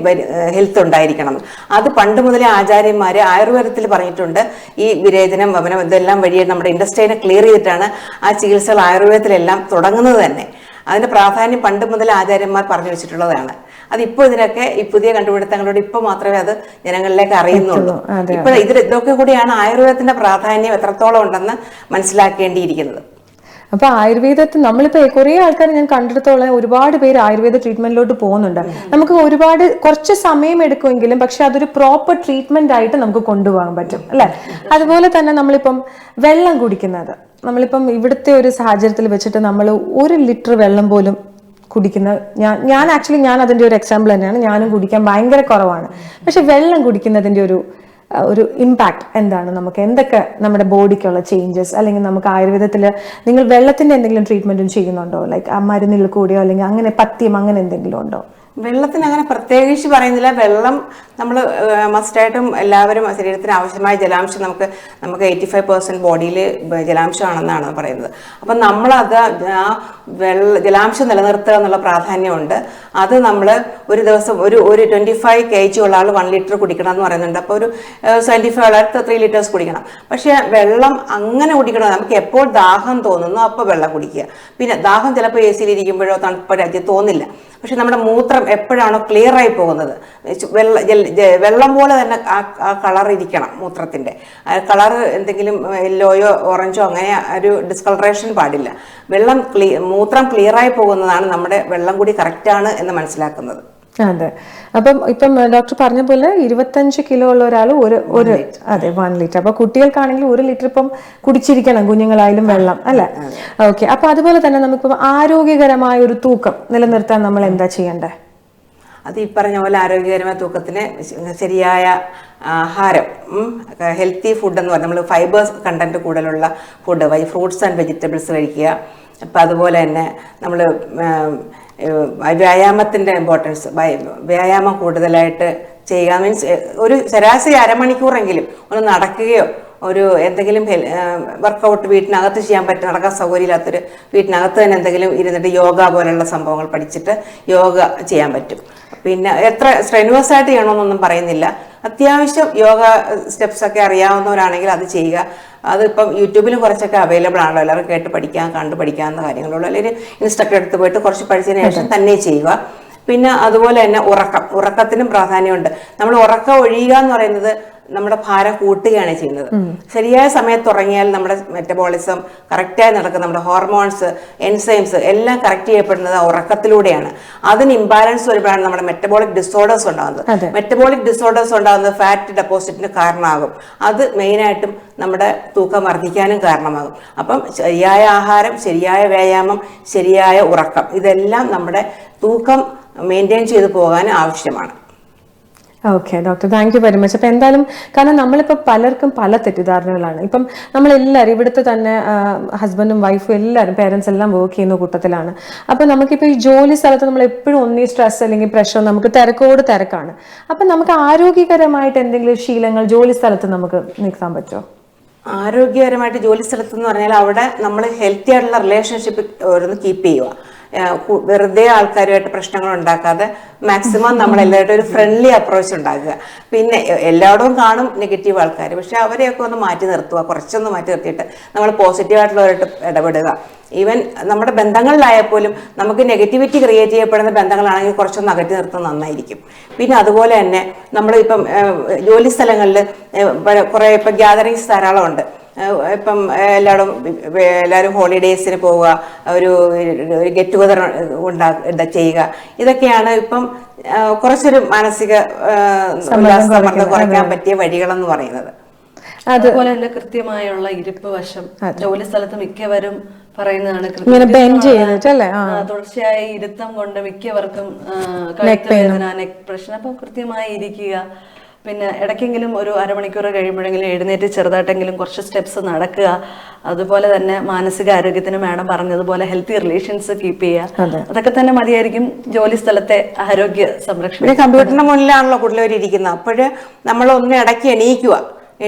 ഹെൽത്ത് ഉണ്ടായിരിക്കണം. അത് പണ്ട് മുതലേ ആചാര്യന്മാര് ആയുർവേദത്തിൽ പറഞ്ഞിട്ടുണ്ട്. ഈ വിരേചനം, വമനം ഇതെല്ലാം വഴി നമ്മുടെ ഇൻഡസ്റ്റൈനെ ക്ലിയർ ചെയ്തിട്ടാണ് ആ ചികിത്സകൾ ആയുർവേദത്തിലെല്ലാം തുടങ്ങുന്നത് തന്നെ. അതിന്റെ പ്രാധാന്യം പണ്ട് മുതൽ ആചാര്യന്മാർ പറഞ്ഞു വെച്ചിട്ടുള്ളതാണ്. അതിപ്പോൾ ഇതിനൊക്കെ ഈ പുതിയ കണ്ടുപിടുത്തങ്ങളോട് ഇപ്പൊ മാത്രമേ അത് ജനങ്ങളിലേക്ക് അറിയുന്നുള്ളൂ. ഇപ്പോൾ ഇതൊക്കെ കൂടിയാണ് ആയുർവേദത്തിന്റെ പ്രാധാന്യം എത്രത്തോളം ഉണ്ടെന്ന് മനസ്സിലാക്കേണ്ടിയിരിക്കുന്നത്. അപ്പൊ ആയുർവേദത്തിൽ നമ്മളിപ്പോ കുറെ ആൾക്കാർ ഞാൻ കണ്ടിടത്തോളം ഒരുപാട് പേര് ആയുർവേദ ട്രീറ്റ്മെന്റിലോട്ട് പോകുന്നുണ്ട്. നമുക്ക് കുറച്ച് സമയം എടുക്കുമെങ്കിലും പക്ഷെ അതൊരു പ്രോപ്പർ ട്രീറ്റ്മെന്റ് ആയിട്ട് നമുക്ക് കൊണ്ടുപോകാൻ പറ്റും അല്ലെ. അതുപോലെ തന്നെ നമ്മളിപ്പം വെള്ളം കുടിക്കുന്നത്, നമ്മളിപ്പം ഇവിടുത്തെ ഒരു സാഹചര്യത്തിൽ വെച്ചിട്ട് നമ്മൾ 1 ലിറ്റർ വെള്ളം പോലും കുടിക്കുന്ന ഞാൻ അതിന്റെ ഒരു എക്സാമ്പിൾ തന്നെയാണ്. ഞാനും കുടിക്കാൻ ഭയങ്കര കുറവാണ്. പക്ഷെ വെള്ളം കുടിക്കുന്നതിന്റെ ഒരു ഇമ്പാക്ട് എന്താണ്, നമുക്ക് എന്തൊക്കെ നമ്മുടെ ബോഡിക്കുള്ള ചേഞ്ചസ്, അല്ലെങ്കിൽ നമുക്ക് ആയുർവേദത്തിൽ നിങ്ങൾ വെള്ളത്തിന്റെ എന്തെങ്കിലും ട്രീറ്റ്മെന്റും ചെയ്യുന്നുണ്ടോ? ലൈക്ക് ആ മരുന്നിൽ കൂടിയോ അല്ലെങ്കിൽ അങ്ങനെ പഥ്യം അങ്ങനെ എന്തെങ്കിലും ഉണ്ടോ? വെള്ളത്തിന് അങ്ങനെ പ്രത്യേകിച്ച് പറയുന്നില്ല. വെള്ളം നമ്മൾ മസ്റ്റായിട്ടും എല്ലാവരും ശരീരത്തിന് ആവശ്യമായ ജലാംശം നമുക്ക് 85% ബോഡിയിൽ ജലാംശമാണെന്നാണ് പറയുന്നത്. അപ്പം നമ്മളത് ആ ജലാംശം നിലനിർത്തുക എന്നുള്ള പ്രാധാന്യമുണ്ട്. അത് നമ്മൾ ഒരു ദിവസം ഒരു 25 kg ഉള്ള ആൾ 1 ലിറ്റർ കുടിക്കണം എന്ന് പറയുന്നുണ്ട്. അപ്പോൾ ഒരു 75 ഉള്ള 3 ലിറ്റേഴ്സ് കുടിക്കണം. പക്ഷേ വെള്ളം അങ്ങനെ കുടിക്കണം, നമുക്ക് എപ്പോൾ ദാഹം തോന്നുന്നു അപ്പോൾ വെള്ളം കുടിക്കുക. പിന്നെ ദാഹം ചിലപ്പോൾ AC യിലിരിക്കുമ്പോഴോ തണുപ്പോ രാജ്യത്ത് തോന്നില്ല. പക്ഷെ നമ്മുടെ മൂത്രം എപ്പോഴാണോ ക്ലിയർ ആയി പോകുന്നത്, വെള്ളം പോലെ തന്നെ ആ കളർ ഇരിക്കണം മൂത്രത്തിന്റെ. കളർ എന്തെങ്കിലും യെല്ലോയോ ഓറഞ്ചോ അങ്ങനെ ഒരു ഡിസ്കളറേഷൻ പാടില്ല. മൂത്രം ക്ലിയർ ആയി പോകുന്നതാണ് നമ്മുടെ വെള്ളം കൂടി കറക്റ്റാണ് എന്ന് മനസ്സിലാക്കുന്നത്. അതെ. ഇപ്പം ഡോക്ടർ പറഞ്ഞ പോലെ 25 കിലോ ഉള്ള ഒരാൾ ഒരു 1 ലിറ്റർ. അപ്പൊ കുട്ടികൾക്കാണെങ്കിൽ 1 ലിറ്റർ ഇപ്പം കുടിച്ചിരിക്കണം, കുഞ്ഞുങ്ങളായാലും വെള്ളം അല്ലെ. ഓക്കെ. അപ്പൊ അതുപോലെ തന്നെ നമുക്കിപ്പം ആരോഗ്യകരമായ ഒരു തൂക്കം നിലനിർത്താൻ നമ്മൾ എന്താ ചെയ്യണ്ടേ? അത് ഈ പറഞ്ഞ പോലെ ആരോഗ്യകരമായ തൂക്കത്തിന് ശരിയായ ആഹാരം, ഹെൽത്തി ഫുഡ് എന്ന് പറഞ്ഞാൽ നമ്മൾ ഫൈബേഴ്സ് കണ്ടന്റ് കൂടുതലുള്ള ഫുഡ്, ഫ്രൂട്ട്സ് ആൻഡ് വെജിറ്റബിൾസ് കഴിക്കുക. അപ്പം അതുപോലെ തന്നെ നമ്മൾ വ്യായാമത്തിൻ്റെ ഇമ്പോർട്ടൻസ്, വ്യായാമം കൂടുതലായിട്ട് ചെയ്യുക. മീൻസ് ഒരു ശരാശരി അരമണിക്കൂറെങ്കിലും ഒന്ന് നടക്കുകയോ എന്തെങ്കിലും വർക്കൗട്ട് വീട്ടിനകത്ത് ചെയ്യാൻ പറ്റും. നടക്കാൻ സൗകര്യമില്ലാത്തൊരു വീട്ടിനകത്ത് തന്നെ എന്തെങ്കിലും ഇരുന്നിട്ട് യോഗ പോലുള്ള സംഭവങ്ങൾ പഠിച്ചിട്ട് യോഗ ചെയ്യാൻ പറ്റും. പിന്നെ എത്ര സ്ട്രെനുവസ് ആയിട്ട് ചെയ്യണമെന്നൊന്നും പറയുന്നില്ല. അത്യാവശ്യം യോഗ സ്റ്റെപ്സ് ഒക്കെ അറിയാവുന്നവരാണെങ്കിൽ അത് ചെയ്യുക. അതിപ്പം യൂട്യൂബിലും കുറച്ചൊക്കെ അവൈലബിൾ ആണല്ലോ, എല്ലാവരും കേട്ട് കണ്ടു പഠിക്കാവുന്ന കാര്യങ്ങളുള്ളൂ. അല്ലെങ്കിൽ ഇൻസ്ട്രക്ടർ എടുത്ത് പോയിട്ട് കുറച്ച് പഠിച്ചതിന് ശേഷം തന്നെ ചെയ്യുക. പിന്നെ അതുപോലെ തന്നെ ഉറക്കത്തിനും പ്രാധാന്യമുണ്ട്. നമ്മൾ ഉറക്കം ഒഴിയുക എന്ന് പറയുന്നത് നമ്മുടെ ഭാരം കൂട്ടുകയാണ് ചെയ്യുന്നത്. ശരിയായ സമയത്ത് ഉറങ്ങിയാൽ നമ്മുടെ മെറ്റബോളിസം കറക്റ്റായി നടക്കും, നമ്മുടെ ഹോർമോൺസ്, എൻസൈംസ് എല്ലാം കറക്റ്റ് ചെയ്യപ്പെടുന്നത് ഉറക്കത്തിലൂടെയാണ്. അതിന് ഇംബാലൻസ് വരുമ്പോഴാണ് നമ്മുടെ മെറ്റബോളിക് ഡിസോർഡേഴ്സ് ഉണ്ടാകുന്നത്. മെറ്റബോളിക് ഡിസോർഡേഴ്സ് ഉണ്ടാകുന്നത് ഫാറ്റ് ഡെപ്പോസിറ്റിന് കാരണമാകും. അത് മെയിനായിട്ടും നമ്മുടെ തൂക്കം വർദ്ധിക്കാനും കാരണമാകും. അപ്പം ശരിയായ ആഹാരം, ശരിയായ വ്യായാമം, ശരിയായ ഉറക്കം ഇതെല്ലാം നമ്മുടെ തൂക്കം മെയിൻറ്റെയിൻ ചെയ്തു പോകാൻ ആവശ്യമാണ്. Okay doctor, thank you very much. അപ്പം എന്തായാലും കാരണം നമ്മളിപ്പോൾ പലർക്കും പല തെറ്റിദ്ധാരണകളാണ്. ഇപ്പം നമ്മളെല്ലാവരും ഇവിടുത്തെ തന്നെ ഹസ്ബൻഡും വൈഫും എല്ലാവരും പേരൻസ് എല്ലാം വർക്ക് ചെയ്യുന്ന കൂട്ടത്തിലാണ്. അപ്പം നമുക്കിപ്പോൾ ഈ ജോലി സ്ഥലത്ത് നമ്മൾ എപ്പോഴും ഒന്നീ സ്ട്രെസ് അല്ലെങ്കിൽ പ്രഷർ, നമുക്ക് തിരക്കോട് തിരക്കാണ്. അപ്പം നമുക്ക് ആരോഗ്യകരമായിട്ട് എന്തെങ്കിലും ശീലങ്ങൾ ജോലി സ്ഥലത്ത് നമുക്ക് നിൽക്കാൻ പറ്റുമോ? ആരോഗ്യകരമായിട്ട് ജോലി സ്ഥലത്ത് എന്ന് പറഞ്ഞാൽ അവിടെ നമ്മൾ ഹെൽത്തി ആയിട്ടുള്ള റിലേഷൻഷിപ്പ് ഓരോന്ന് കീപ്പ് ചെയ്യുക. വെറുതെ ആൾക്കാരുമായിട്ട് പ്രശ്നങ്ങൾ ഉണ്ടാക്കാതെ മാക്സിമം നമ്മൾ എല്ലാവരും ഒരു ഫ്രണ്ട്ലി അപ്രോച്ച് ഉണ്ടാക്കുക. പിന്നെ എല്ലായിടവും കാണും നെഗറ്റീവ് ആൾക്കാർ, പക്ഷെ അവരെയൊക്കെ ഒന്ന് മാറ്റി നിർത്തുക, കുറച്ചൊന്ന് മാറ്റി നിർത്തിയിട്ട് നമ്മൾ പോസിറ്റീവായിട്ടുള്ളവരായിട്ട് ഇടപെടുക. ഈവൻ നമ്മുടെ ബന്ധങ്ങളിലായാൽ പോലും നമുക്ക് നെഗറ്റിവിറ്റി ക്രിയേറ്റ് ചെയ്യപ്പെടുന്ന ബന്ധങ്ങളാണെങ്കിൽ കുറച്ചൊന്ന് അകറ്റി നിർത്തുന്നത് നന്നായിരിക്കും. പിന്നെ അതുപോലെ തന്നെ നമ്മൾ ഇപ്പം ജോലി സ്ഥലങ്ങളിൽ കുറേ ഇപ്പം ഗ്യാതറിങ്സ് ധാരാളം ഉണ്ട്. ഇപ്പം എല്ലാവരും ഹോളിഡേയ്സിന് പോവുക, ഒരു ഗെറ്റ് ടുഗദർ ചെയ്യുക. ഇതൊക്കെയാണ് ഇപ്പം കുറച്ചൊരു മാനസിക സമ്മർദ്ദം കുറയ്ക്കാൻ പറ്റിയ വഴികളെന്ന് പറയുന്നത്. അതുപോലെ തന്നെ കൃത്യമായുള്ള ഇരിപ്പ് വശം ജോലി സ്ഥലത്ത് മിക്കവരും പറയുന്നതാണ്. തുടർച്ചയായ ഇരുത്തം കൊണ്ട് മിക്കവർക്കും കഴുത്തുവേദന, നെക്ക് പ്രശ്നം. അപ്പം കൃത്യമായി ഇരിക്കുക. പിന്നെ ഇടയ്ക്കെങ്കിലും ഒരു അരമണിക്കൂർ കഴിയുമ്പോഴെങ്കിലും എഴുന്നേറ്റ് ചെറുതായിട്ടെങ്കിലും കുറച്ച് സ്റ്റെപ്സ് നടക്കുക. അതുപോലെ തന്നെ മാനസിക ആരോഗ്യത്തിന് മാഡം പറഞ്ഞതുപോലെ ഹെൽത്തി റിലേഷൻസ് കീപ്പ് ചെയ്യുക. അതൊക്കെ തന്നെ മതിയായിരിക്കും ജോലി സ്ഥലത്തെ ആരോഗ്യ സംരക്ഷണം. പിന്നെ കമ്പ്യൂട്ടറിന് മുന്നിലാണല്ലോ കൂടുതൽ ഇരിക്കുന്നത്. അപ്പോഴ് നമ്മളൊന്ന് ഇടയ്ക്ക് എണീക്കുക.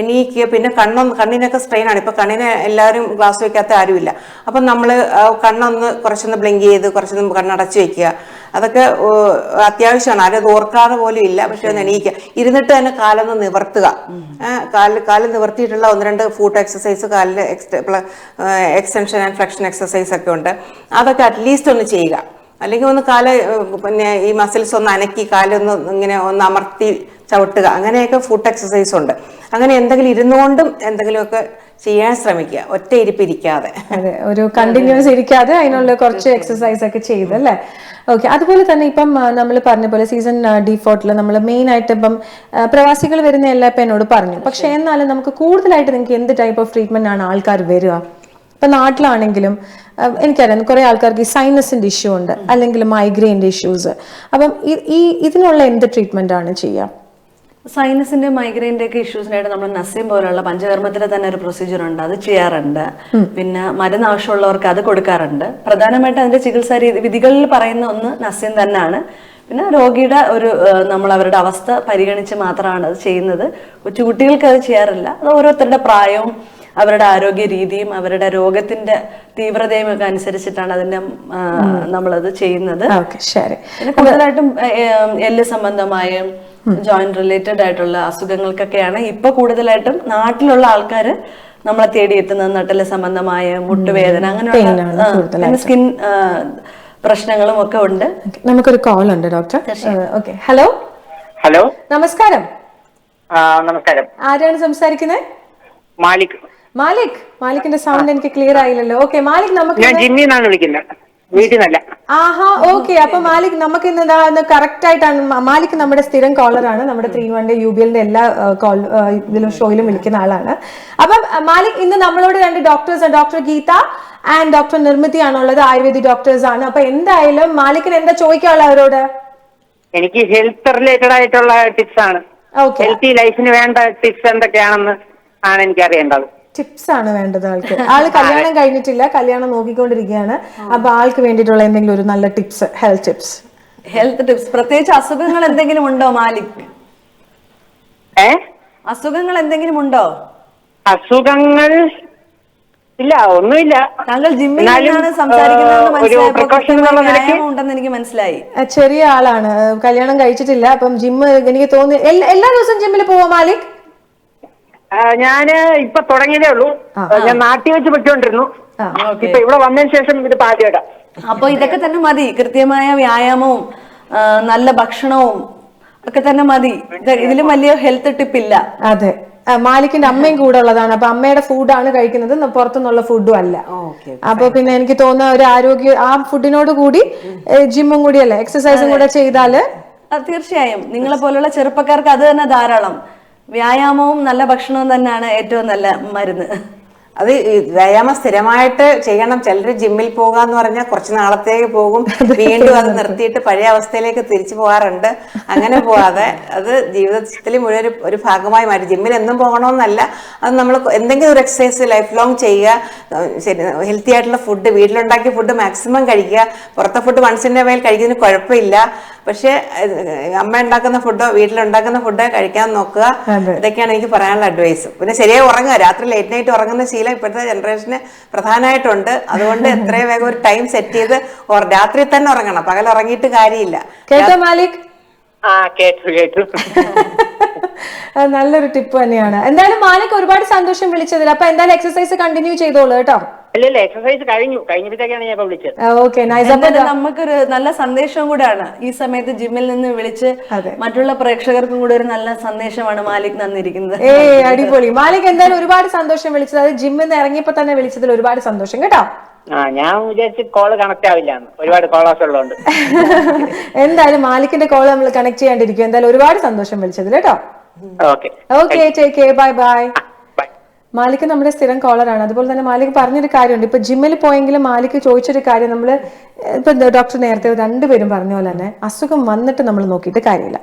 പിന്നെ കണ്ണിനൊക്കെ സ്ട്രെയിനാണ്. ഇപ്പൊ കണ്ണിന് എല്ലാവരും ഗ്ലാസ് വെക്കാത്ത ആരുമില്ല. അപ്പം നമ്മൾ കണ്ണൊന്ന് കുറച്ചൊന്ന് ബ്ലിങ്ക് ചെയ്ത് കുറച്ചൊന്ന് കണ്ണടച്ച് വെക്കുക. അതൊക്കെ അത്യാവശ്യമാണ്. ആരും അത് ഓർക്കാതെ പോലും ഇല്ല. പക്ഷെ ഒന്ന് എണീക്കുക. ഇരുന്നിട്ട് തന്നെ കാലൊന്ന് നിവർത്തുക. കാല് നിവർത്തിയിട്ടുള്ള 1-2 ഫൂട്ട് എക്സസൈസ്, കാലിൽ എക്സ്റ്റൻഷൻ ആൻഡ് ഫ്ലെക്ഷൻ എക്സസൈസ് ഒക്കെ ഉണ്ട്. അതൊക്കെ അറ്റ്ലീസ്റ്റ് ഒന്ന് ചെയ്യുക. അല്ലെങ്കിൽ ഒന്ന് പിന്നെ ഈ മസിൽസ് ഒന്ന് അനക്കി കാലൊന്ന് ഇങ്ങനെ ഒന്ന് അമർത്തി ചവിട്ടുക. അങ്ങനെയൊക്കെ ഫുഡ് എക്സസൈസ് ഉണ്ട്. അങ്ങനെ എന്തെങ്കിലും ഇരുന്നുകൊണ്ടും എന്തെങ്കിലുമൊക്കെ ചെയ്യാൻ ശ്രമിക്കുക, ഒറ്റ ഇരിപ്പിരിക്കാതെ. അതെ, ഒരു കണ്ടിന്യൂസ് ഇരിക്കാതെ അതിനുള്ള കുറച്ച് എക്സസൈസ് ഒക്കെ ചെയ്തല്ലേ. ഓക്കെ. അതുപോലെ തന്നെ ഇപ്പം നമ്മൾ പറഞ്ഞ പോലെ സീസൺ D40 നമ്മൾ മെയിൻ ആയിട്ട് ഇപ്പം പ്രവാസികൾ വരുന്ന എല്ലാ ഇപ്പം എന്നോട് പറഞ്ഞു. പക്ഷെ എന്നാലും നമുക്ക് കൂടുതലായിട്ട് നിങ്ങൾക്ക് എന്ത് ടൈപ്പ് ഓഫ് ട്രീറ്റ്മെന്റ് ആണ് ആൾക്കാർ വരിക? ഇപ്പൊ നാട്ടിലാണെങ്കിലും എനിക്കറിയാം കുറെ ആൾക്കാർക്ക് ഈ സൈനസിന്റെ ഇഷ്യൂ ഉണ്ട്, അല്ലെങ്കിൽ മൈഗ്രെയിൻ്റെ ഇഷ്യൂസ്. അപ്പം ഇതിനുള്ള എന്ത് ട്രീറ്റ്മെന്റ് ആണ് ചെയ്യുക? സൈനസിന്റെ മൈഗ്രെയിൻ്റെ ഒക്കെ ഇഷ്യൂസിനായിട്ട് നമ്മൾ നസീം പോലുള്ള പഞ്ചകർമ്മത്തിലെ തന്നെ ഒരു പ്രൊസീജിയർ ഉണ്ട്, അത് ചെയ്യാറുണ്ട്. പിന്നെ മരുന്ന് ആവശ്യമുള്ളവർക്ക് അത് കൊടുക്കാറുണ്ട്. പ്രധാനമായിട്ട് അതിന്റെ ചികിത്സാ വിധികളിൽ പറയുന്ന ഒന്ന് നസീം തന്നെയാണ്. പിന്നെ രോഗിയുടെ നമ്മൾ അവരുടെ അവസ്ഥ പരിഗണിച്ച് മാത്രമാണ് അത് ചെയ്യുന്നത്. കൊച്ചുകുട്ടികൾക്ക് അത് ചെയ്യാറില്ല. അത് ഓരോരുത്തരുടെ പ്രായവും അവരുടെ ആരോഗ്യ രീതിയും അവരുടെ രോഗത്തിന്റെ തീവ്രതയും ഒക്കെ അനുസരിച്ചിട്ടാണ് അതിന്റെ നമ്മളത് ചെയ്യുന്നത്. പിന്നെ കൂടുതലായിട്ടും എല്ല് സംബന്ധമായും ജോയിന്റ് റിലേറ്റഡ് ആയിട്ടുള്ള അസുഖങ്ങൾക്കൊക്കെയാണ് ഇപ്പൊ കൂടുതലായിട്ടും നാട്ടിലുള്ള ആൾക്കാർ നമ്മളെ തേടിയെത്തുന്നത്. നട്ടല് സംബന്ധമായ മുട്ടുവേദന, അങ്ങനെയുള്ള സ്കിൻ പ്രശ്നങ്ങളും ഒക്കെ ഉണ്ട്. നമുക്കൊരു കോൾ ഉണ്ട് ഡോക്ടർ. ഓക്കെ. ഹലോ. ഹലോ, നമസ്കാരം. നമസ്കാരം. ആരാണ് സംസാരിക്കുന്നത്? മാലിക്. മാലിക്കിന്റെ സൗണ്ട് എനിക്ക് ക്ലിയർ ആയില്ലല്ലോ. ഓക്കെ മാലിക്, നമുക്ക് ഞാൻ ജിമ്മിന്നാണ് വിളിക്കുന്നത്, വീട്ടിൽ നിന്നല്ല. ആഹാ, ഓക്കെ. അപ്പൊ മാലിക്, നമുക്ക് ഇന്ന് കറക്റ്റ് ആയിട്ടാണ്. മാലിക് നമ്മുടെ സ്ഥിരം കോളറാണ്. നമ്മുടെ 3-in-1 UBLന്റെ എല്ലാ ഇതിലും ഷോയിലും വിളിക്കുന്ന ആളാണ്. അപ്പം മാലിക്, ഇന്ന് നമ്മളോട് 2 doctors, doctor Geetha and doctor Nirmithi ആണുള്ളത്. ആയുർവേദിക് ഡോക്ടേഴ്സ് ആണ്. അപ്പൊ എന്തായാലും മാലിക്കിന് എന്താ ചോദിക്കാനുള്ള അവരോട്? എനിക്ക് ഹെൽത്ത് റിലേറ്റഡ് ആയിട്ടുള്ള ടിപ്സ് ആണ്. ഹെൽത്തി ലൈഫിന് വേണ്ട ടിപ്സ് എന്തൊക്കെയാണെന്ന് ആണ് എനിക്ക് അറിയേണ്ടത്. ടിപ്സ് ആണ് വേണ്ടത് ആൾക്ക്. ആള് കല്യാണം കഴിഞ്ഞിട്ടില്ല, കല്യാണം നോക്കിക്കൊണ്ടിരിക്കുകയാണ്. അപ്പൊ ആൾക്ക് വേണ്ടിയിട്ടുള്ള എന്തെങ്കിലും ഒരു നല്ല ടിപ്സ്, ഹെൽത്ത് ടിപ്സ്. പ്രത്യേകിച്ച് അസുഖങ്ങൾ എന്തെങ്കിലും ഉണ്ടോ മാലിക്? അസുഖങ്ങൾ എന്തെങ്കിലും ഉണ്ടോ? അസുഖങ്ങൾ ഇല്ല, ഒന്നുമില്ല. താങ്കൾ ജിമ്മിൽ നിന്നാണ് സംസാരിക്കുന്നത് ഉണ്ടെന്ന് എനിക്ക് മനസ്സിലായി. ചെറിയ ആളാണ്, കല്യാണം കഴിച്ചിട്ടില്ല. അപ്പം ജിമ്മ് എനിക്ക് തോന്നി എല്ലാ ദിവസവും ജിമ്മിൽ പോവാ മാലിക്? ഞാന് ഇപ്പൊ തുടങ്ങിയതേ ഉള്ളൂ. ഞാൻ നാട്ടിൽ വെച്ച് പൊയ്ക്കൊണ്ടിരുന്നു. ഇപ്പൊ ഇവിടെ വന്നതിന് ശേഷം ഇത് പാചകം. അപ്പൊ ഇതൊക്കെ തന്നെ മതി. കൃത്യമായ വ്യായാമവും നല്ല ഭക്ഷണവും ഒക്കെ തന്നെ മതി. ഇതിലും വലിയ ഹെൽത്ത് ടിപ്പ് ഇല്ല. അതെ, മാലിക്കിന്റെ അമ്മയും കൂടെ ഉള്ളതാണ്. അപ്പൊ അമ്മയുടെ ഫുഡാണ് കഴിക്കുന്നത്, പുറത്തുനിന്നുള്ള ഫുഡും അല്ല. അപ്പൊ പിന്നെ എനിക്ക് തോന്നുന്ന ഒരു ആരോഗ്യ ആ ഫുഡിനോട് കൂടി ജിമ്മും കൂടി അല്ലേ, എക്സസൈസും കൂടെ ചെയ്താല് തീർച്ചയായും നിങ്ങളെ പോലുള്ള ചെറുപ്പക്കാർക്ക് അത് തന്നെ ധാരാളം. വ്യായാമവും നല്ല ഭക്ഷണവും തന്നെയാണ് ഏറ്റവും നല്ല മരുന്ന്. അത് വ്യായാമം സ്ഥിരമായിട്ട് ചെയ്യണം. ചിലർ ജിമ്മിൽ പോകാന്ന് പറഞ്ഞാൽ കുറച്ച് നാളത്തേക്ക് പോകും, വീണ്ടും അത് നിർത്തിയിട്ട് പഴയ അവസ്ഥയിലേക്ക് തിരിച്ചു പോകാറുണ്ട്. അങ്ങനെ പോവാതെ അത് ജീവിതത്തിൽ മുഴുവൻ ഒരു ഭാഗമായി മാറ്റി. ജിമ്മിൽ എന്നും പോകണമെന്നല്ല, അത് നമ്മൾ എന്തെങ്കിലും ഒരു എക്സസൈസ് ലൈഫ് ലോങ് ചെയ്യുക. ശരി, ഹെൽത്തി ആയിട്ടുള്ള ഫുഡ്, വീട്ടിലുണ്ടാക്കിയ ഫുഡ് മാക്സിമം കഴിക്കുക. പുറത്തെ ഫുഡ് വൺസിൻ്റെ മേൽ കഴിക്കുന്നതിന് കുഴപ്പമില്ല, പക്ഷെ അമ്മ ഉണ്ടാക്കുന്ന ഫുഡോ വീട്ടിലുണ്ടാക്കുന്ന ഫുഡോ കഴിക്കാൻ നോക്കുക. ഇതൊക്കെയാണ് എനിക്ക് പറയാനുള്ള അഡ്വൈസ്. പിന്നെ ശരിയായി ഉറങ്ങുക, രാത്രി ലേറ്റ് നൈറ്റ് ഉറങ്ങുന്ന ശീലം ഇപ്പോഴത്തെ ജനറേഷന് പ്രധാനമായിട്ടുണ്ട്. അതുകൊണ്ട് എത്രയും വേഗം ഒരു ടൈം സെറ്റ് ചെയ്ത് രാത്രി തന്നെ ഉറങ്ങണം, പകൽ ഉറങ്ങിയിട്ട് കാര്യമില്ല. കേട്ടോ മാലിക്? കേട്ടു. നല്ലൊരു ടിപ്പ് തന്നെയാണ്. എന്തായാലും മാലിക് ഒരുപാട് സന്തോഷം വിളിച്ചതിൽ. അപ്പൊ എന്തായാലും എക്സസൈസ് കണ്ടിന്യൂ ചെയ്തോളൂ കേട്ടോ. ഇല്ല, എക്സസൈസ് കഴിഞ്ഞപ്പോഴത്തേക്കാണ് ഞാൻ വിളിച്ചത്. Okay, nice. അപ്പൊ നമുക്കൊരു നല്ല സന്ദേശവും കൂടെയാണ് ഈ സമയത്ത് ജിമ്മിൽ നിന്ന് വിളിച്ച് മറ്റുള്ള പ്രേക്ഷകർക്കും കൂടെ ഒരു നല്ല സന്ദേശമാണ് മാലിക് തന്നിരിക്കുന്നത്. അടിപൊളി മാലിക്. എന്തായാലും ഒരുപാട് സന്തോഷം വിളിച്ചത്. അത് ജിമ്മിൽ നിന്ന് ഇറങ്ങിയപ്പോ തന്നെ വിളിച്ചതിൽ ഒരുപാട് സന്തോഷം കേട്ടോ. ഞാൻ വിചാരിച്ചു കോള് കണക്ട് ആവില്ല, ഒരുപാട് കോളേഴ്സ് ഉള്ളതുകൊണ്ട്. എന്തായാലും മാലിക്കിന്റെ കോള് നമ്മൾ കണക്ട് ചെയ്യാണ്ടിരിക്കും. എന്തായാലും ഒരുപാട് സന്തോഷം വിളിച്ചതിൽ കേട്ടോ. Okay, take care, bye bye. Malik നമ്മുടെ സ്ഥിരം കോളറാണ്. അതുപോലെ തന്നെ മാലിക് പറഞ്ഞൊരു കാര്യമുണ്ട്. ഇപ്പൊ ജിമ്മിൽ പോയെങ്കിലും മാലിക് ചോദിച്ചൊരു കാര്യം, നമ്മള് ഇപ്പൊ ഡോക്ടർ നേരത്തെ രണ്ടുപേരും പറഞ്ഞ പോലെ തന്നെ അസുഖം വന്നിട്ട് നമ്മൾ നോക്കിയിട്ട് കാര്യമില്ല,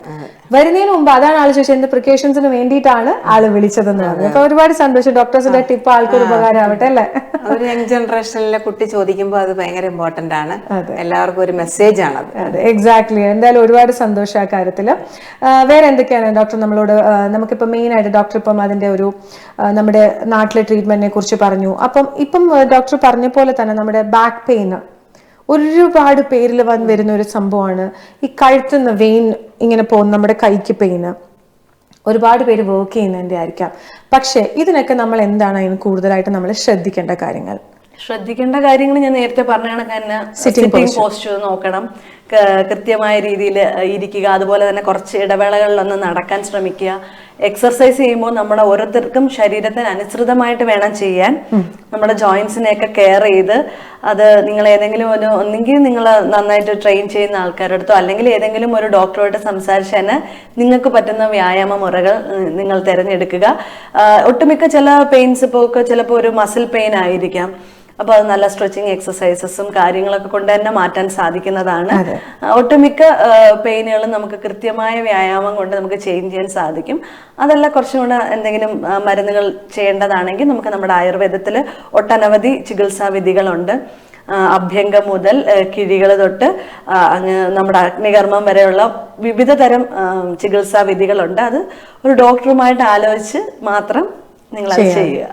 വരുന്നതിന് മുമ്പ്. അതാണ് ആള് ചോദിച്ചത്, എന്ത് പ്രിക്കോഷൻസിന് വേണ്ടിയിട്ടാണ് ആള് വിളിച്ചതെന്ന് പറഞ്ഞു. അപ്പൊ ഒരുപാട് സന്തോഷം. ഡോക്ടേഴ്സിന്റെ ടിപ്പ് ആൾക്കൊരു ഉപകാരമാവട്ടെ അല്ലേ. ഒരു യങ് ജനറേഷനിലെ കുട്ടി ചോദിക്കുമ്പോൾ അത് ഭയങ്കര ഇമ്പോർട്ടന്റ് ആണ്, എല്ലാവർക്കും ഒരു മെസ്സേജ് ആണ് അത്. എക്സാക്ട്ലി. എന്തായാലും ഒരുപാട് സന്തോഷം ആ കാര്യത്തില്. വേറെ എന്തൊക്കെയാണ് ഡോക്ടർ നമ്മളോട്? നമുക്കിപ്പോ മെയിൻ ആയിട്ട് ഡോക്ടർ ഇപ്പം അതിന്റെ ഒരു നമ്മുടെ നാട്ടിലെ ട്രീറ്റ്മെന്റിനെ കുറിച്ച് പറഞ്ഞു. അപ്പം ഇപ്പം ഡോക്ടർ പറഞ്ഞ പോലെ തന്നെ നമ്മുടെ ബാക്ക് പെയിൻ ഒരുപാട് പേരിൽ വരുന്ന ഒരു സംഭവമാണ്. ഈ കഴുത്തുന്ന വെയിൻ ഇങ്ങനെ പോകുന്ന നമ്മുടെ കൈക്ക് പെയിന് ഒരുപാട് പേര് വർക്ക് ചെയ്യുന്നതിന്റെ ആയിരിക്കാം. പക്ഷെ ഇതിനൊക്കെ നമ്മൾ എന്താണ് അതിന് കൂടുതലായിട്ട് നമ്മൾ ശ്രദ്ധിക്കേണ്ട കാര്യങ്ങൾ? ഞാൻ നേരത്തെ പറഞ്ഞ കണക്ക് തന്നെ സിറ്റിംഗ് പോസ്ചർ നോക്കണം, കൃത്യമായ രീതിയിൽ ഇരിക്കുക. അതുപോലെ തന്നെ കുറച്ച് ഇടവേളകളിലൊന്ന് നടക്കാൻ ശ്രമിക്കുക. എക്സർസൈസ് ചെയ്യുമ്പോൾ നമ്മുടെ ഓരോരുത്തർക്കും ശരീരത്തിന് അനുസൃതമായിട്ട് വേണം ചെയ്യാൻ. നമ്മുടെ ജോയിന്റ്സിനെയൊക്കെ കെയർ ചെയ്ത് അത് നിങ്ങൾ ഏതെങ്കിലും ഒന്നെങ്കിൽ നിങ്ങൾ നന്നായിട്ട് ട്രെയിൻ ചെയ്യുന്ന ആൾക്കാരുടെ അടുത്തോ അല്ലെങ്കിൽ ഏതെങ്കിലും ഒരു ഡോക്ടറോട് സംസാരിച്ച് തന്നെ നിങ്ങൾക്ക് പറ്റുന്ന വ്യായാമ മുറകൾ നിങ്ങൾ തിരഞ്ഞെടുക്കുക. ഒട്ടുമിക്ക ചില പെയിൻസ് ഇപ്പോൾ ചിലപ്പോൾ ഒരു മസിൽ പെയിൻ ആയിരിക്കാം. അപ്പോൾ അത് നല്ല സ്ട്രെച്ചിങ് എക്സസൈസസും കാര്യങ്ങളൊക്കെ കൊണ്ട് തന്നെ മാറ്റാൻ സാധിക്കുന്നതാണ്. ഒട്ടുമിക്ക പെയിനുകളും നമുക്ക് കൃത്യമായ വ്യായാമം കൊണ്ട് നമുക്ക് ചേഞ്ച് ചെയ്യാൻ സാധിക്കും. അതല്ല കുറച്ചും കൂടെ എന്തെങ്കിലും മരുന്നുകൾ ചെയ്യേണ്ടതാണെങ്കിൽ നമുക്ക് നമ്മുടെ ആയുർവേദത്തിൽ ഒട്ടനവധി ചികിത്സാ വിധികളുണ്ട്. അഭ്യംഗം മുതൽ കിഴികൾ തൊട്ട് നമ്മുടെ അഗ്നികർമ്മം വരെയുള്ള വിവിധ തരം ചികിത്സാ വിധികളുണ്ട്. അത് ഒരു ഡോക്ടറുമായിട്ട് ആലോചിച്ച് മാത്രം നിങ്ങൾ അത് ചെയ്യുക.